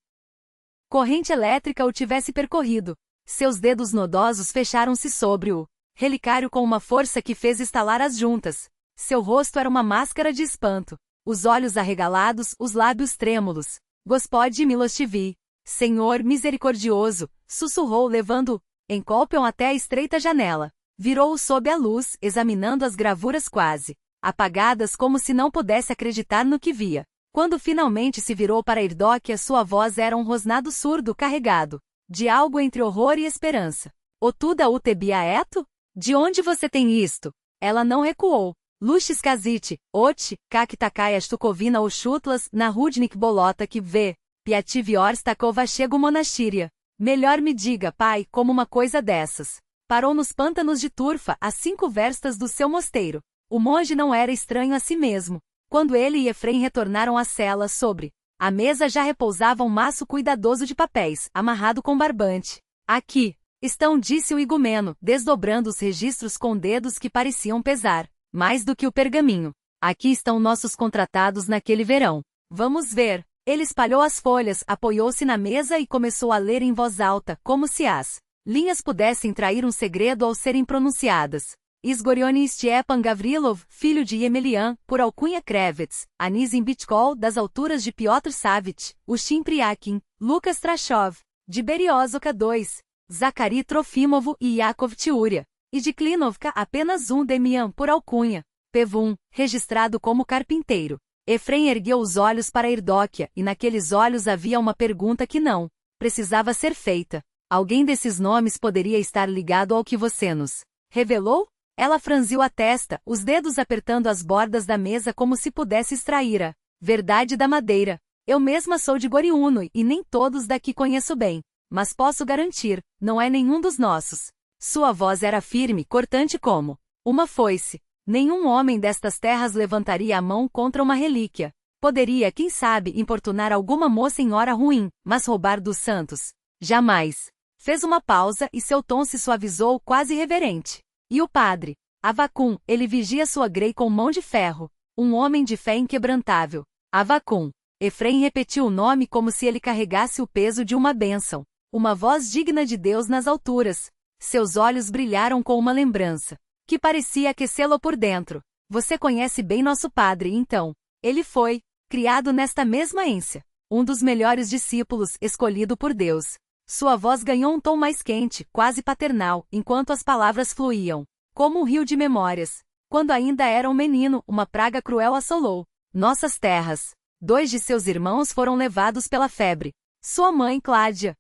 corrente elétrica o tivesse percorrido. Seus dedos nodosos fecharam-se sobre o relicário com uma força que fez estalar as juntas. Seu rosto era uma máscara de espanto. Os olhos arregalados, os lábios trêmulos. Gospod Milostivi. Senhor misericordioso, sussurrou levando encólpion até a estreita janela. Virou-o sob a luz, examinando as gravuras quase apagadas como se não pudesse acreditar no que via. Quando finalmente se virou para Erdóquia, sua voz era um rosnado surdo carregado de algo entre horror e esperança. Otuda utebiaeto? De onde você tem isto? Ela não recuou. Luxis Kazite, Ot, Kaktakaya Stukovina ou Chutlas, na Rudnik Bolota que vê. Piativior Stakova chego Monastíria. Melhor me diga, pai, como uma coisa dessas. Parou nos pântanos de Turfa, a 5 verstas do seu mosteiro. O monge não era estranho a si mesmo. Quando ele e Efrem retornaram à cela, sobre a mesa já repousava um maço cuidadoso de papéis, amarrado com barbante. Aqui estão, disse o igumeno, desdobrando os registros com dedos que pareciam pesar mais do que o pergaminho. Aqui estão nossos contratados naquele verão. Vamos ver. Ele espalhou as folhas, apoiou-se na mesa e começou a ler em voz alta, como se as linhas pudessem trair um segredo ao serem pronunciadas. Isgorioni Stiepan Gavrilov, filho de Yemelian, por alcunha Krevets, Anizim Bitkol, das alturas de Piotr Savich, Ushim Priakin, Lucas Trashov, de Beriozoka II, Zakari Trofimovo e Yakov Tiuria, e de Klinovka apenas um Demian por alcunha, Pevum, registrado como carpinteiro. Efrem ergueu os olhos para Erdóquia, e naqueles olhos havia uma pergunta que não precisava ser feita. Alguém desses nomes poderia estar ligado ao que você nos revelou? Ela franziu a testa, os dedos apertando as bordas da mesa como se pudesse extrair a verdade da madeira. Eu mesma sou de Goriuno e nem todos daqui conheço bem. Mas posso garantir, não é nenhum dos nossos. Sua voz era firme, cortante como uma foice. Nenhum homem destas terras levantaria a mão contra uma relíquia. Poderia, quem sabe, importunar alguma moça em hora ruim, mas roubar dos santos? Jamais. Fez uma pausa e seu tom se suavizou quase reverente. E o padre? Avacum, ele vigia sua grei com mão de ferro. Um homem de fé inquebrantável. Avacum. Efrem repetiu o nome como se ele carregasse o peso de uma bênção. Uma voz digna de Deus nas alturas. Seus olhos brilharam com uma lembrança. que parecia aquecê-lo por dentro. Você conhece bem nosso padre, então. Ele foi criado nesta mesma ência. Um dos melhores discípulos, escolhido por Deus. Sua voz ganhou um tom mais quente, quase paternal, enquanto as palavras fluíam, como um rio de memórias. Quando ainda era um menino, uma praga cruel assolou nossas terras. 2 de seus irmãos foram levados pela febre. Sua mãe, Cláudia,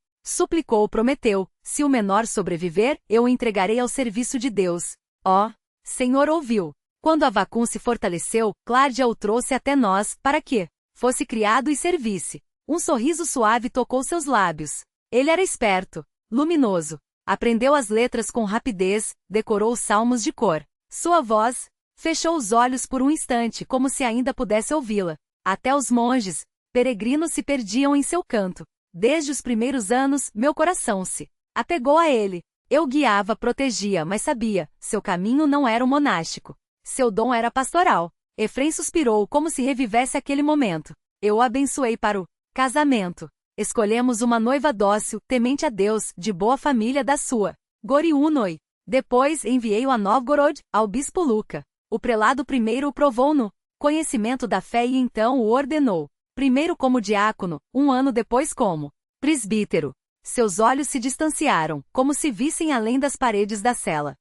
prometeu, se o menor sobreviver, eu o entregarei ao serviço de Deus. Ó, Senhor ouviu. Quando Avacum se fortaleceu, Cláudia o trouxe até nós, para que fosse criado e servisse. Um sorriso suave tocou seus lábios. Ele era esperto, luminoso. Aprendeu as letras com rapidez, decorou os salmos de cor. Sua voz fechou os olhos por um instante como se ainda pudesse ouvi-la. Até os monges, peregrinos se perdiam em seu canto. Desde os primeiros anos, meu coração se apegou a ele. Eu guiava, protegia, mas sabia, seu caminho não era o monástico. Seu dom era pastoral. Efrém suspirou como se revivesse aquele momento. Eu o abençoei para o casamento. Escolhemos uma noiva dócil, temente a Deus, de boa família da sua Goriunoi. Depois enviei-o a Novgorod, ao bispo Luca. O prelado primeiro o provou no conhecimento da fé e então o ordenou. Primeiro como diácono, 1 ano depois como presbítero. Seus olhos se distanciaram, como se vissem além das paredes da cela.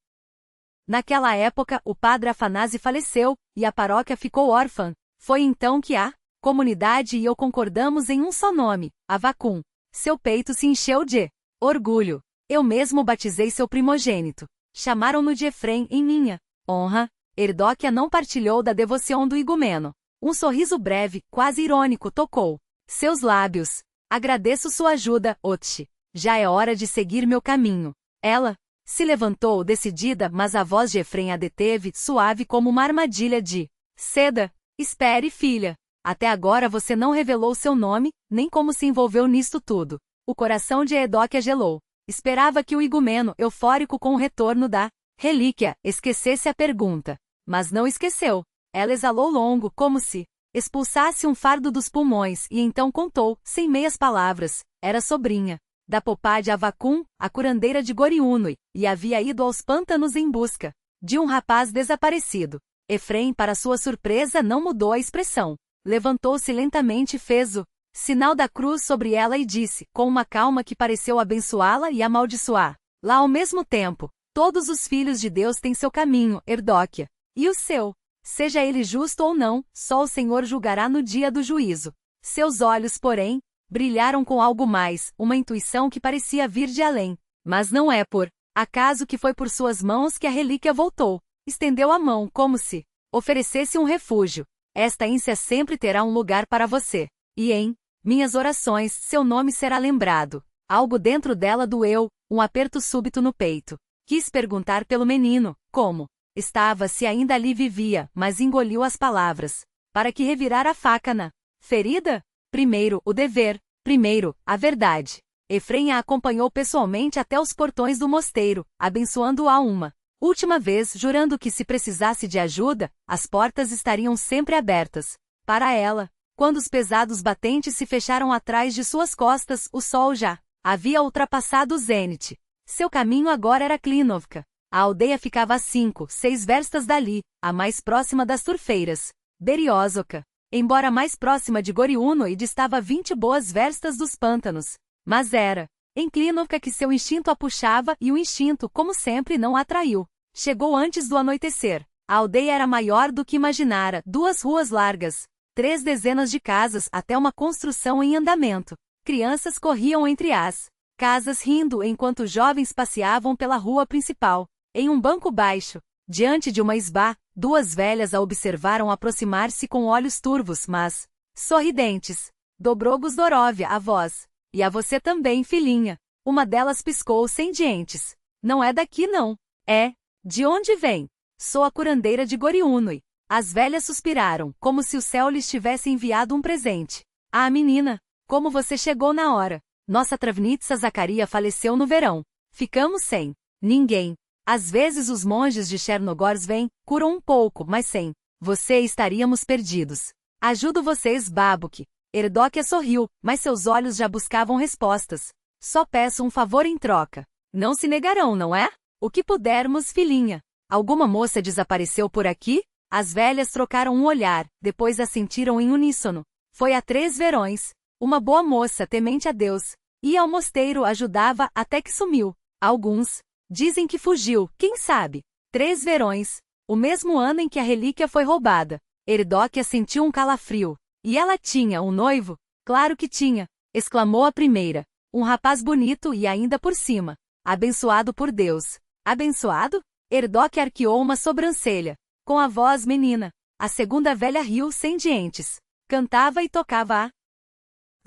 Naquela época, o padre Afanásio faleceu, e a paróquia ficou órfã. Foi então que a comunidade e eu concordamos em um só nome, Avacum. Seu peito se encheu de orgulho. Eu mesmo batizei seu primogênito. Chamaram-no de Efrém em minha honra. Erdóquia não partilhou da devoção do igumeno. Um sorriso breve, quase irônico, tocou seus lábios. Agradeço sua ajuda, Otchi. Já é hora de seguir meu caminho. Ela se levantou decidida, mas a voz de Efrém a deteve, suave como uma armadilha de seda. Espere, filha. Até agora você não revelou seu nome, nem como se envolveu nisto tudo. O coração de Erdóquia gelou. Esperava que o igumeno, eufórico com o retorno da relíquia, esquecesse a pergunta. Mas não esqueceu. Ela exalou longo, como se expulsasse um fardo dos pulmões, e então contou, sem meias palavras. Era sobrinha da popá de Avacum, a curandeira de Goriunoi, e havia ido aos pântanos em busca de um rapaz desaparecido. Efrém, para sua surpresa, não mudou a expressão. Levantou-se lentamente e fez o sinal da cruz sobre ela e disse, com uma calma que pareceu abençoá-la e amaldiçoar. Lá ao mesmo tempo, todos os filhos de Deus têm seu caminho, Erdóquia. E o seu, seja ele justo ou não, só o Senhor julgará no dia do juízo. Seus olhos, porém, brilharam com algo mais, uma intuição que parecia vir de além. Mas não é por acaso que foi por suas mãos que a relíquia voltou. Estendeu a mão, como se oferecesse um refúgio. Esta ência sempre terá um lugar para você. E em minhas orações, seu nome será lembrado. Algo dentro dela doeu, um aperto súbito no peito. Quis perguntar pelo menino, como estava, se ainda ali vivia, mas engoliu as palavras. Para que revirar a faca na ferida? Primeiro, o dever. Primeiro, a verdade. Efrém a acompanhou pessoalmente até os portões do mosteiro, abençoando-a uma última vez, jurando que se precisasse de ajuda, as portas estariam sempre abertas. Para ela, quando os pesados batentes se fecharam atrás de suas costas, o sol já havia ultrapassado o zênite. Seu caminho agora era Klinovka. A aldeia ficava a 5, 6 verstas dali, a mais próxima das turfeiras. Beriozoka, embora mais próxima de Goriunoi, distava 20 boas verstas dos pântanos. Mas era em Klinovka que seu instinto a puxava e o instinto, como sempre, não a atraiu. Chegou antes do anoitecer. A aldeia era maior do que imaginara, 2 ruas largas, 3 dezenas de casas, até uma construção em andamento. Crianças corriam entre as casas rindo enquanto jovens passeavam pela rua principal. Em um banco baixo, diante de uma isbá, 2 velhas a observaram aproximar-se com olhos turvos, mas sorridentes. Dobrogos Dorovia, a voz. E a você também, filhinha. Uma delas piscou sem dentes. Não é daqui não. É. De onde vem? Sou a curandeira de Goriunoi. As velhas suspiraram, como se o céu lhes tivesse enviado um presente. Ah, menina, como você chegou na hora. Nossa Travnitsa Zacaria faleceu no verão. Ficamos sem ninguém. Às vezes os monges de Chernogorsk vêm, curam um pouco, mas sem você estaríamos perdidos. Ajudo vocês, Babuk. Erdóquia sorriu, mas seus olhos já buscavam respostas. Só peço um favor em troca. Não se negarão, não é? O que pudermos, filhinha. Alguma moça desapareceu por aqui? As velhas trocaram um olhar, depois assentiram em uníssono. Foi há 3 verões. Uma boa moça, temente a Deus. Ia ao mosteiro, ajudava, até que sumiu. Alguns dizem que fugiu, quem sabe? 3 verões. O mesmo ano em que a relíquia foi roubada. Eudoquia sentiu um calafrio. E ela tinha um noivo? Claro que tinha, exclamou a primeira. Um rapaz bonito e ainda por cima. Abençoado por Deus. Abençoado? Eudoquia arqueou uma sobrancelha. Com a voz menina. A segunda velha riu sem dientes. Cantava e tocava a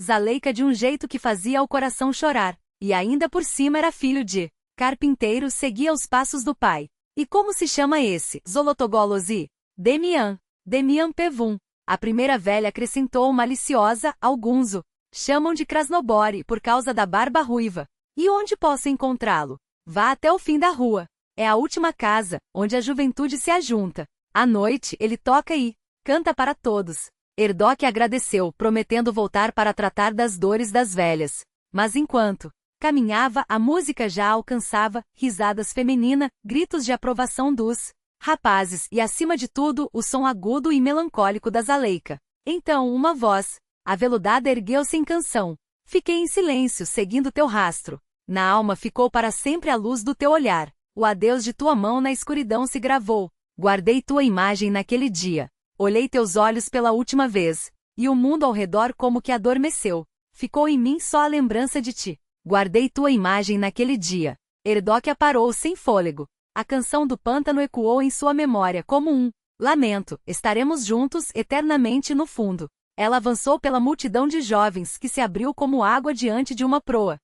Zaleika de um jeito que fazia o coração chorar. E ainda por cima era filho de carpinteiro, seguia os passos do pai. E como se chama esse? Zolotogolosi? Demian. Demian Pevum. A primeira velha acrescentou maliciosa, alguns o chamam de Krasnobori por causa da barba ruiva. E onde posso encontrá-lo? Vá até o fim da rua. É a última casa, onde a juventude se ajunta. À noite, ele toca e canta para todos. Eudoquia agradeceu, prometendo voltar para tratar das dores das velhas. Mas enquanto caminhava, a música já alcançava, risadas femininas, gritos de aprovação dos rapazes e, acima de tudo, o som agudo e melancólico da Zaleika. Então uma voz aveludada ergueu-se em canção. Fiquei em silêncio, seguindo teu rastro. Na alma ficou para sempre a luz do teu olhar. O adeus de tua mão na escuridão se gravou. Guardei tua imagem naquele dia. Olhei teus olhos pela última vez. E o mundo ao redor como que adormeceu. Ficou em mim só a lembrança de ti. Guardei tua imagem naquele dia. Eudoquia parou sem fôlego. A canção do pântano ecoou em sua memória como um lamento. Estaremos juntos eternamente no fundo. Ela avançou pela multidão de jovens que se abriu como água diante de uma proa.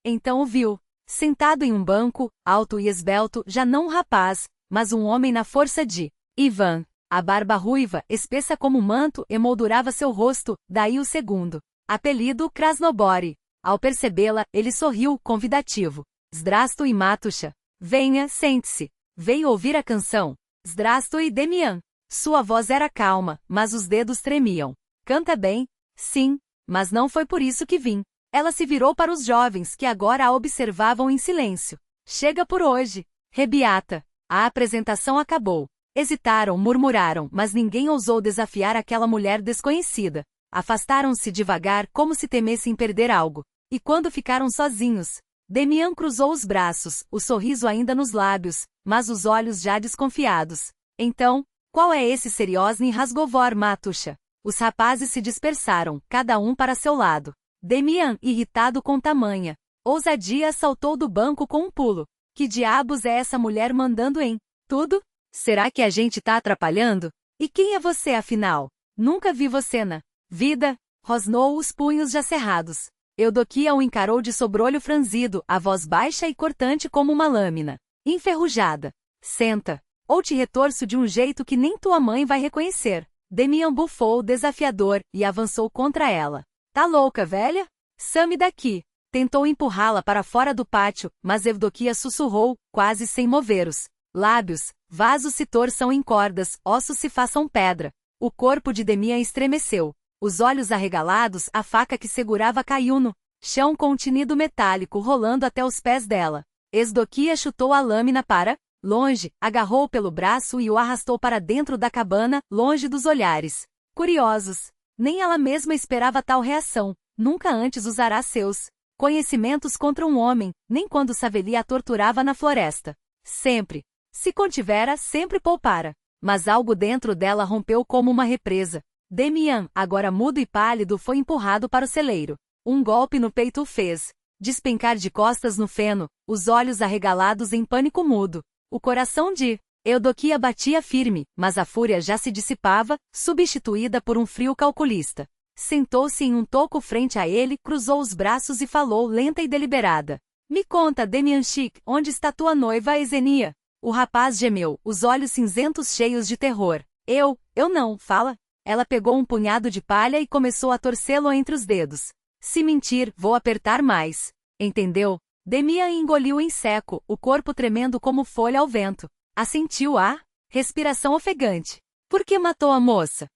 Então o viu. Sentado em um banco, alto e esbelto, já não um rapaz, mas um homem na força de Ivan. A barba ruiva, espessa como manto, emoldurava seu rosto, daí o segundo apelido Krasnobori. Ao percebê-la, ele sorriu, convidativo. Zdrastui Matusha. Venha, sente-se. Veio ouvir a canção. Zdrastui Demian. Sua voz era calma, mas os dedos tremiam. Canta bem? Sim, mas não foi por isso que vim. Ela se virou para os jovens que agora a observavam em silêncio. Chega por hoje. Rebiata. A apresentação acabou. Hesitaram, murmuraram, mas ninguém ousou desafiar aquela mulher desconhecida. Afastaram-se devagar como se temessem perder algo. E quando ficaram sozinhos, Demian cruzou os braços, o sorriso ainda nos lábios, mas os olhos já desconfiados. Então, qual é esse Seriosny Rasgovor Matusha? Os rapazes se dispersaram, cada um para seu lado. Demian, irritado com tamanha ousadia, saltou do banco com um pulo. Que diabos é essa mulher mandando em tudo? Será que a gente tá atrapalhando? E quem é você afinal? Nunca vi você na vida. Rosnou os punhos já cerrados. Eudoquia o encarou de sobrolho franzido, a voz baixa e cortante como uma lâmina enferrujada. Senta, ou te retorço de um jeito que nem tua mãe vai reconhecer. Demian bufou desafiador e avançou contra ela. Tá louca, velha? Some daqui. Tentou empurrá-la para fora do pátio, mas Eudoquia sussurrou, quase sem mover os lábios. Vasos se torçam em cordas, ossos se façam pedra. O corpo de Demian estremeceu. Os olhos arregalados, a faca que segurava caiu no chão com um tinido metálico rolando até os pés dela. Eudoquia chutou a lâmina para longe, agarrou-o pelo braço e o arrastou para dentro da cabana, longe dos olhares curiosos. Nem ela mesma esperava tal reação. Nunca antes usará seus conhecimentos contra um homem, nem quando Saveli a torturava na floresta. Sempre. Se contivera, sempre poupara. Mas algo dentro dela rompeu como uma represa. Demian, agora mudo e pálido, foi empurrado para o celeiro. Um golpe no peito o fez despencar de costas no feno, os olhos arregalados em pânico mudo. O coração de Eudoquia batia firme, mas a fúria já se dissipava, substituída por um frio calculista. Sentou-se em um toco frente a ele, cruzou os braços e falou lenta e deliberada. Me conta, Demianchik, onde está tua noiva Esenia? O rapaz gemeu, os olhos cinzentos cheios de terror. Eu não, fala. Ela pegou um punhado de palha e começou a torcê-lo entre os dedos. Se mentir, vou apertar mais. Entendeu? Demian engoliu em seco, o corpo tremendo como folha ao vento. Assentiu a respiração ofegante. Por que matou a moça?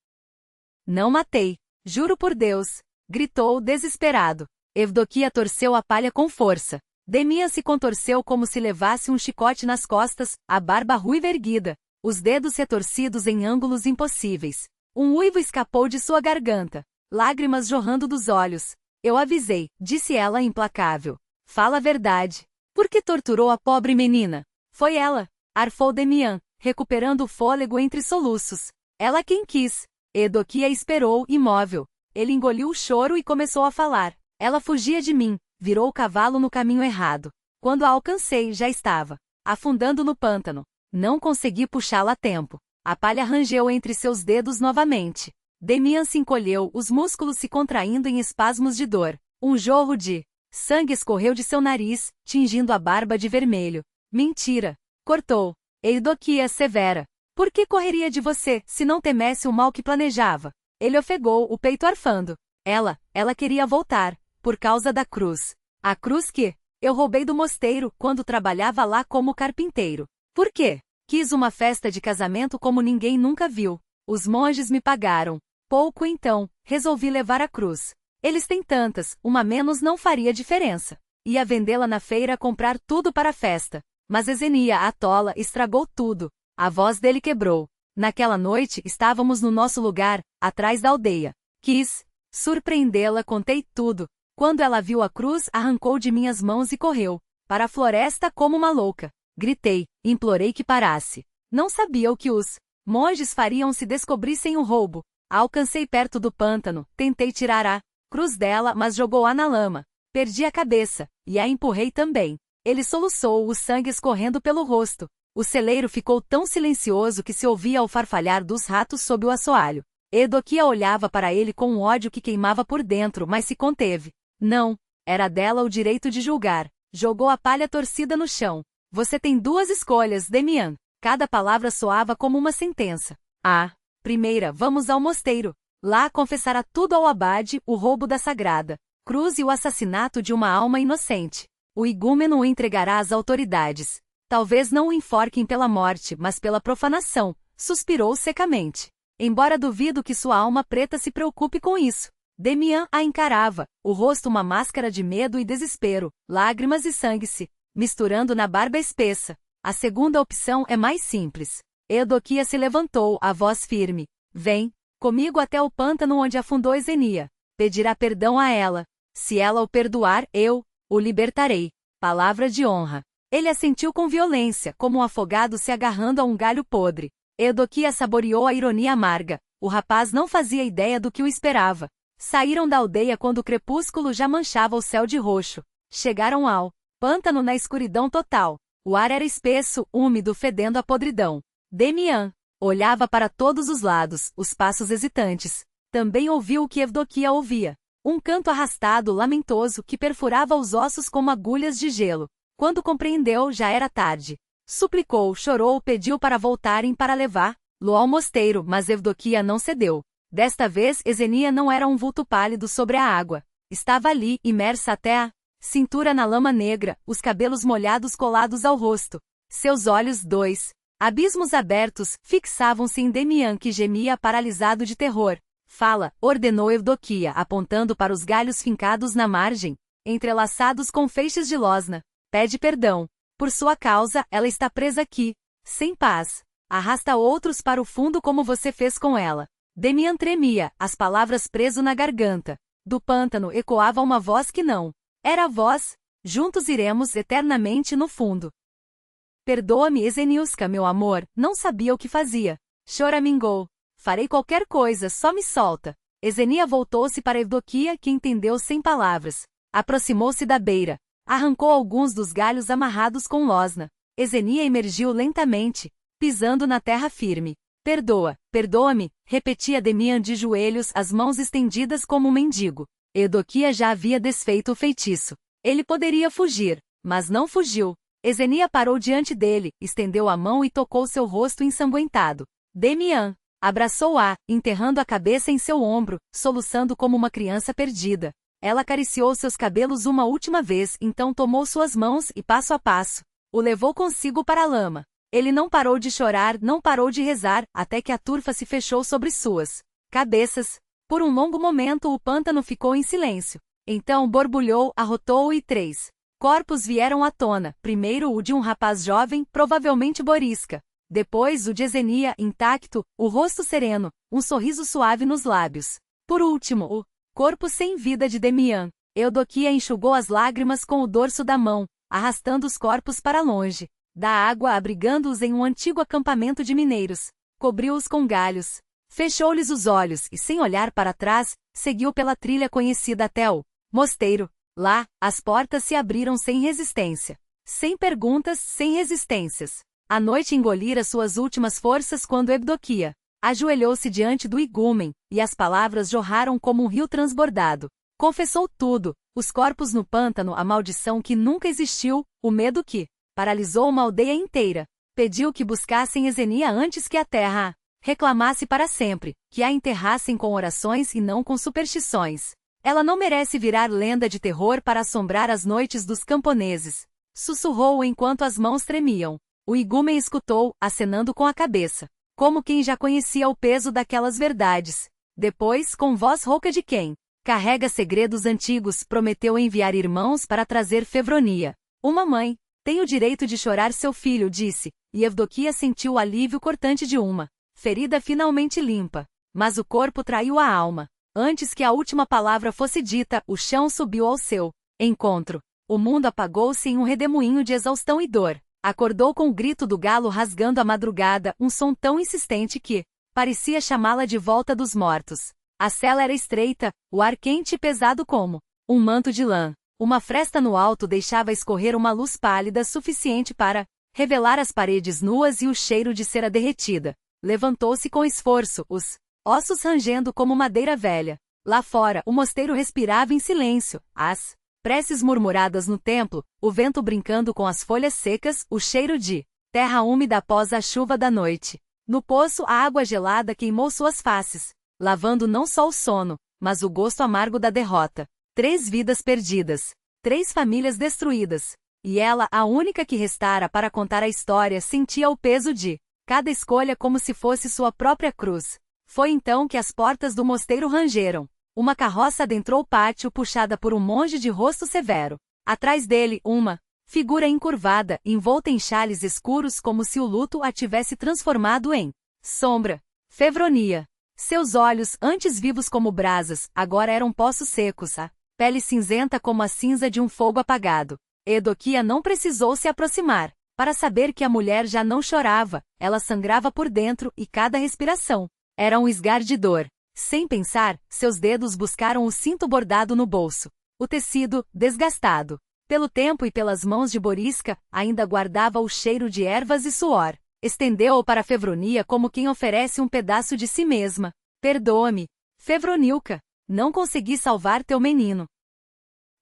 Não matei. Juro por Deus. Gritou, desesperado. Eudoquia torceu a palha com força. Demian se contorceu como se levasse um chicote nas costas, a barba ruiva erguida, os dedos retorcidos em ângulos impossíveis. Um uivo escapou de sua garganta, lágrimas jorrando dos olhos. Eu avisei, disse ela implacável. Fala a verdade. Por que torturou a pobre menina? Foi ela, arfou Demian, recuperando o fôlego entre soluços. Ela quem quis. Eudoquia esperou, imóvel. Ele engoliu o choro e começou a falar. Ela fugia de mim, virou o cavalo no caminho errado. Quando a alcancei, já estava afundando no pântano. Não consegui puxá-la a tempo. A palha rangeu entre seus dedos novamente. Demian se encolheu, os músculos se contraindo em espasmos de dor. Um jorro de sangue escorreu de seu nariz, tingindo a barba de vermelho. Mentira. Cortou. Eudoquia severa. Por que correria de você, se não temesse o mal que planejava? Ele ofegou, o peito arfando. Ela queria voltar, por causa da cruz. A cruz que eu roubei do mosteiro, quando trabalhava lá como carpinteiro. Por quê? Quis uma festa de casamento como ninguém nunca viu. Os monges me pagaram. Pouco então, resolvi levar a cruz. Eles têm tantas, uma menos não faria diferença. Ia vendê-la na feira, comprar tudo para a festa. Mas Esenia, a tola, estragou tudo. A voz dele quebrou. Naquela noite, estávamos no nosso lugar, atrás da aldeia. Quis surpreendê-la, contei tudo. Quando ela viu a cruz, arrancou de minhas mãos e correu para a floresta como uma louca. Gritei, implorei que parasse. Não sabia o que os monges fariam se descobrissem o roubo. A alcancei perto do pântano, tentei tirar a cruz dela, mas jogou-a na lama. Perdi a cabeça, e a empurrei também. Ele soluçou, o sangue escorrendo pelo rosto. O celeiro ficou tão silencioso que se ouvia o farfalhar dos ratos sob o assoalho. Eudoquia olhava para ele com um ódio que queimava por dentro, mas se conteve. Não, era dela o direito de julgar. Jogou a palha torcida no chão. Você tem duas escolhas, Demian. Cada palavra soava como uma sentença. Primeira, vamos ao mosteiro. Lá confessará tudo ao abade, o roubo da sagrada cruz e o assassinato de uma alma inocente. O igúmeno o entregará às autoridades. Talvez não o enforquem pela morte, mas pela profanação, suspirou secamente. Embora duvido que sua alma preta se preocupe com isso. Demian a encarava, o rosto uma máscara de medo e desespero, lágrimas e sangue se misturando na barba espessa. A segunda opção é mais simples. Eudoquia se levantou, a voz firme. Vem comigo até o pântano onde afundou Esenia. Pedirá perdão a ela. Se ela o perdoar, eu o libertarei. Palavra de honra. Ele assentiu com violência, como um afogado se agarrando a um galho podre. Eudoquia saboreou a ironia amarga. O rapaz não fazia ideia do que o esperava. Saíram da aldeia quando o crepúsculo já manchava o céu de roxo. Chegaram ao pântano na escuridão total. O ar era espesso, úmido, fedendo a podridão. Demian olhava para todos os lados, os passos hesitantes. Também ouviu o que Eudoquia ouvia. Um canto arrastado, lamentoso, que perfurava os ossos como agulhas de gelo. Quando compreendeu, já era tarde. Suplicou, chorou, pediu para voltarem para levá-lo ao mosteiro, mas Eudoquia não cedeu. Desta vez, Esenia não era um vulto pálido sobre a água. Estava ali, imersa até a cintura na lama negra, os cabelos molhados colados ao rosto. Seus olhos, dois abismos abertos, fixavam-se em Demian, que gemia paralisado de terror. Fala, ordenou Eudoquia, apontando para os galhos fincados na margem, entrelaçados com feixes de losna. Pede perdão. Por sua causa, ela está presa aqui, sem paz. Arrasta outros para o fundo como você fez com ela. Demian tremia, as palavras preso na garganta. Do pântano ecoava uma voz que não era a voz. Juntos iremos eternamente no fundo. Perdoa-me, Eseniuska, meu amor, não sabia o que fazia. Choramingou. Farei qualquer coisa, só me solta. Esenia voltou-se para Eudoquia, que entendeu sem palavras. Aproximou-se da beira. Arrancou alguns dos galhos amarrados com losna. Esenia emergiu lentamente, pisando na terra firme. Perdoa-me, repetia Demian de joelhos, as mãos estendidas como um mendigo. Eudoquia já havia desfeito o feitiço. Ele poderia fugir, mas não fugiu. Esenia parou diante dele, estendeu a mão e tocou seu rosto ensanguentado. Demian abraçou-a, enterrando a cabeça em seu ombro, soluçando como uma criança perdida. Ela acariciou seus cabelos uma última vez, então tomou suas mãos e, passo a passo, o levou consigo para a lama. Ele não parou de chorar, não parou de rezar, até que a turfa se fechou sobre suas cabeças. Por um longo momento o pântano ficou em silêncio. Então borbulhou, arrotou e 3 Corpos vieram à tona, primeiro o de um rapaz jovem, provavelmente Boriska. Depois o de Esenia, intacto, o rosto sereno, um sorriso suave nos lábios. Por último, o corpo sem vida de Demian. Eudoquia enxugou as lágrimas com o dorso da mão, arrastando os corpos para longe da água, abrigando-os em um antigo acampamento de mineiros. Cobriu-os com galhos. Fechou-lhes os olhos e, sem olhar para trás, seguiu pela trilha conhecida até o mosteiro. Lá, as portas se abriram sem resistência. Sem perguntas, sem resistências. A noite engolira suas últimas forças quando Evdokia ajoelhou-se diante do igúmen, e as palavras jorraram como um rio transbordado. Confessou tudo, os corpos no pântano, a maldição que nunca existiu, o medo que paralisou uma aldeia inteira. Pediu que buscassem Esenia antes que a terra a reclamasse para sempre, que a enterrassem com orações e não com superstições. Ela não merece virar lenda de terror para assombrar as noites dos camponeses. Sussurrou enquanto as mãos tremiam. O igúmen escutou, acenando com a cabeça, como quem já conhecia o peso daquelas verdades. Depois, com voz rouca de quem carrega segredos antigos, prometeu enviar irmãos para trazer Fevronia. Uma mãe tem o direito de chorar seu filho, disse, e Evdokia sentiu o alívio cortante de uma ferida finalmente limpa. Mas o corpo traiu a alma. Antes que a última palavra fosse dita, o chão subiu ao seu encontro. O mundo apagou-se em um redemoinho de exaustão e dor. Acordou com o grito do galo rasgando a madrugada, um som tão insistente que parecia chamá-la de volta dos mortos. A cela era estreita, o ar quente e pesado como um manto de lã. Uma fresta no alto deixava escorrer uma luz pálida suficiente para revelar as paredes nuas e o cheiro de cera derretida. Levantou-se com esforço, os ossos rangendo como madeira velha. Lá fora, o mosteiro respirava em silêncio. As preces murmuradas no templo, o vento brincando com as folhas secas, o cheiro de terra úmida após a chuva da noite. No poço, a água gelada queimou suas faces, lavando não só o sono, mas o gosto amargo da derrota. 3 vidas perdidas. 3 famílias destruídas. E ela, a única que restara para contar a história, sentia o peso de cada escolha como se fosse sua própria cruz. Foi então que as portas do mosteiro rangeram. Uma carroça adentrou o pátio puxada por um monge de rosto severo. Atrás dele, uma figura encurvada, envolta em xales escuros como se o luto a tivesse transformado em sombra. Fevronia. Seus olhos, antes vivos como brasas, agora eram poços secos, a pele cinzenta como a cinza de um fogo apagado. Eudoquia não precisou se aproximar para saber que a mulher já não chorava, ela sangrava por dentro e cada respiração era um esgar de dor. Sem pensar, seus dedos buscaram o cinto bordado no bolso. O tecido, desgastado pelo tempo e pelas mãos de Boriska, ainda guardava o cheiro de ervas e suor. Estendeu-o para Fevronia como quem oferece um pedaço de si mesma. Perdoa-me, Fevronilka. Não consegui salvar teu menino.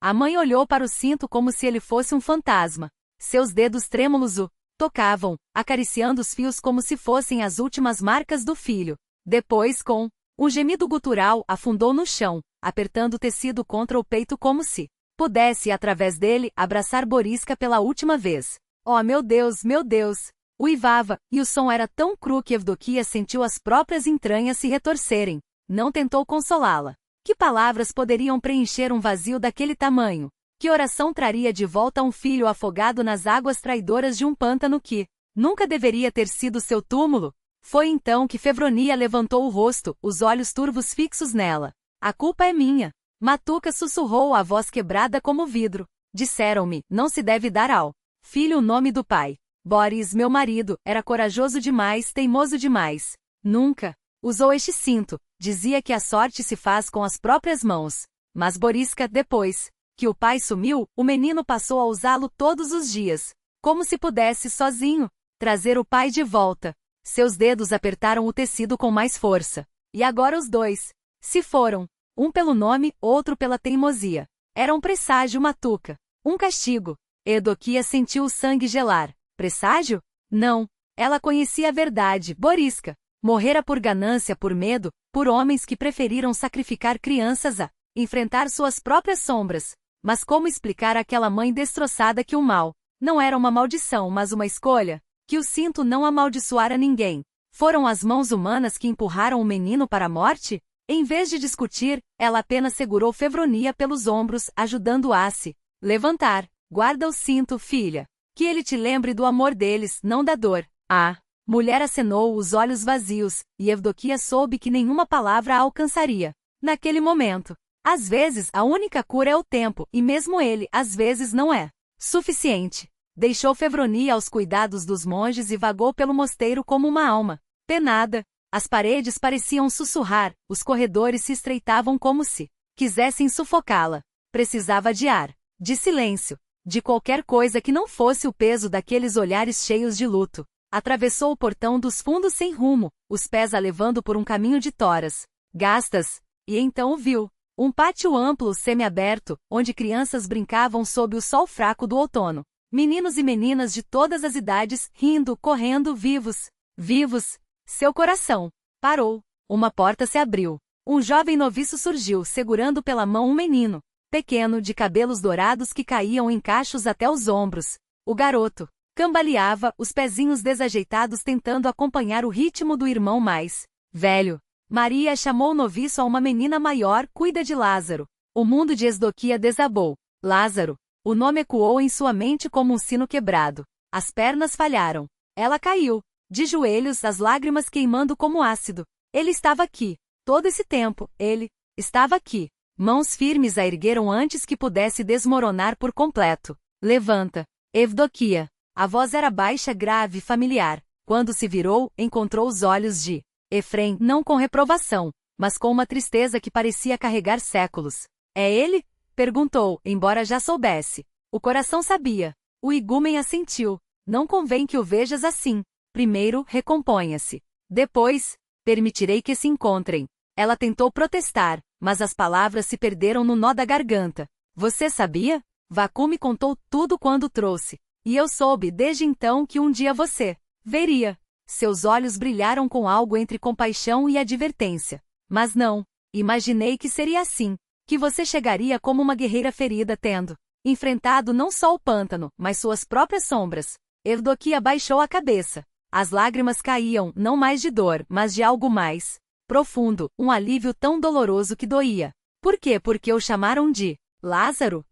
A mãe olhou para o cinto como se ele fosse um fantasma. Seus dedos trêmulos o tocavam, acariciando os fios como se fossem as últimas marcas do filho. Depois, com um gemido gutural, afundou no chão, apertando o tecido contra o peito como se pudesse, através dele, abraçar Boriska pela última vez. Oh, meu Deus, meu Deus! Uivava, e o som era tão cru que Evdokia sentiu as próprias entranhas se retorcerem. Não tentou consolá-la. Que palavras poderiam preencher um vazio daquele tamanho? Que oração traria de volta um filho afogado nas águas traidoras de um pântano que nunca deveria ter sido seu túmulo? Foi então que Fevronia levantou o rosto, os olhos turvos fixos nela. A culpa é minha. Matuca sussurrou a voz quebrada como vidro. Disseram-me, não se deve dar ao filho o nome do pai. Boris, meu marido, era corajoso demais, teimoso demais. Nunca usou este cinto. Dizia que a sorte se faz com as próprias mãos. Mas Boriska, depois que o pai sumiu, o menino passou a usá-lo todos os dias. Como se pudesse, sozinho, trazer o pai de volta. Seus dedos apertaram o tecido com mais força. E agora os dois se foram. Um pelo nome, outro pela teimosia. Era um presságio, Matuca. Um castigo. Eudoquia sentiu o sangue gelar. Presságio? Não. Ela conhecia a verdade. Boriska morrera por ganância, por medo, por homens que preferiram sacrificar crianças a enfrentar suas próprias sombras. Mas como explicar àquela mãe destroçada que o mal não era uma maldição, mas uma escolha? Que o cinto não amaldiçoara ninguém. Foram as mãos humanas que empurraram o menino para a morte? Em vez de discutir, ela apenas segurou Fevronia pelos ombros, ajudando-a a se levantar. Guarda o cinto, filha. Que ele te lembre do amor deles, não da dor. A mulher acenou, os olhos vazios, e Evdokia soube que nenhuma palavra a alcançaria. Naquele momento. Às vezes, a única cura é o tempo, e mesmo ele, às vezes, não é suficiente. Deixou Fevronia aos cuidados dos monges e vagou pelo mosteiro como uma alma penada. As paredes pareciam sussurrar, os corredores se estreitavam como se quisessem sufocá-la. Precisava de ar, de silêncio, de qualquer coisa que não fosse o peso daqueles olhares cheios de luto. Atravessou o portão dos fundos sem rumo, os pés a levando por um caminho de toras gastas, e então o viu. Um pátio amplo semi-aberto, onde crianças brincavam sob o sol fraco do outono. Meninos e meninas de todas as idades, rindo, correndo, vivos. Vivos. Seu coração parou. Uma porta se abriu. Um jovem noviço surgiu, segurando pela mão um menino pequeno, de cabelos dourados que caíam em cachos até os ombros. O garoto cambaleava, os pezinhos desajeitados tentando acompanhar o ritmo do irmão mais velho. Maria chamou o noviço a uma menina maior, cuida de Lázaro. O mundo de Evdokia desabou. Lázaro. O nome ecoou em sua mente como um sino quebrado. As pernas falharam. Ela caiu, de joelhos, as lágrimas queimando como ácido. Ele estava aqui. Todo esse tempo, ele estava aqui. Mãos firmes a ergueram antes que pudesse desmoronar por completo. Levanta. Evdokia. A voz era baixa, grave, familiar. Quando se virou, encontrou os olhos de Efrem, não com reprovação, mas com uma tristeza que parecia carregar séculos. É ele? Perguntou, embora já soubesse. O coração sabia. O igúmen assentiu. Não convém que o vejas assim. Primeiro, recomponha-se. Depois, permitirei que se encontrem. Ela tentou protestar, mas as palavras se perderam no nó da garganta. Você sabia? Vacu me contou tudo quando trouxe. E eu soube desde então que um dia você veria. Seus olhos brilharam com algo entre compaixão e advertência. Mas não. Imaginei que seria assim. Que você chegaria como uma guerreira ferida tendo enfrentado não só o pântano, mas suas próprias sombras. Evdokia baixou a cabeça. As lágrimas caíam, não mais de dor, mas de algo mais profundo, um alívio tão doloroso que doía. Por quê? Porque o chamaram de Lázaro?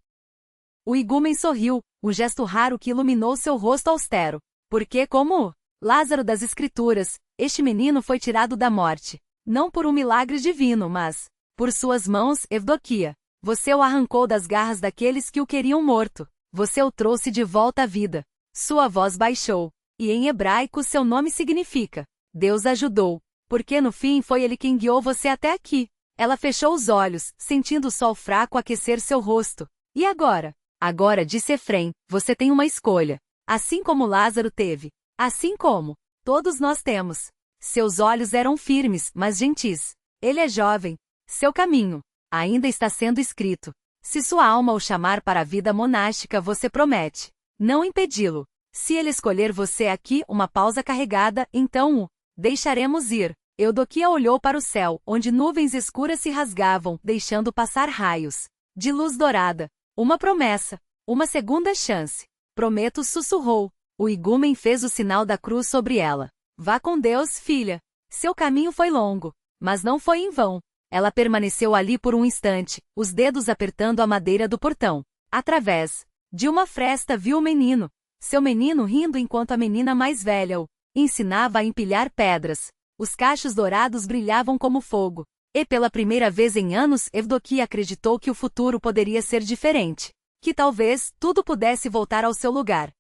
O igúmen sorriu, um gesto raro que iluminou seu rosto austero. Porque como Lázaro das Escrituras, este menino foi tirado da morte. Não por um milagre divino, mas por suas mãos, Evdokia. Você o arrancou das garras daqueles que o queriam morto. Você o trouxe de volta à vida. Sua voz baixou. E em hebraico seu nome significa Deus ajudou. Porque no fim foi ele quem guiou você até aqui. Ela fechou os olhos, sentindo o sol fraco aquecer seu rosto. E agora? Agora, disse Efrem, você tem uma escolha. Assim como Lázaro teve. Assim como todos nós temos. Seus olhos eram firmes, mas gentis. Ele é jovem. Seu caminho ainda está sendo escrito. Se sua alma o chamar para a vida monástica, você promete não impedi-lo. Se ele escolher você aqui, uma pausa carregada, então o deixaremos ir. Evdokia olhou para o céu, onde nuvens escuras se rasgavam, deixando passar raios de luz dourada. Uma promessa. Uma segunda chance. Prometo, sussurrou. O igúmen fez o sinal da cruz sobre ela. Vá com Deus, filha. Seu caminho foi longo, mas não foi em vão. Ela permaneceu ali por um instante, os dedos apertando a madeira do portão. Através de uma fresta viu o menino. Seu menino rindo enquanto a menina mais velha o ensinava a empilhar pedras. Os cachos dourados brilhavam como fogo. E pela primeira vez em anos, Evdokia acreditou que o futuro poderia ser diferente. Que talvez tudo pudesse voltar ao seu lugar.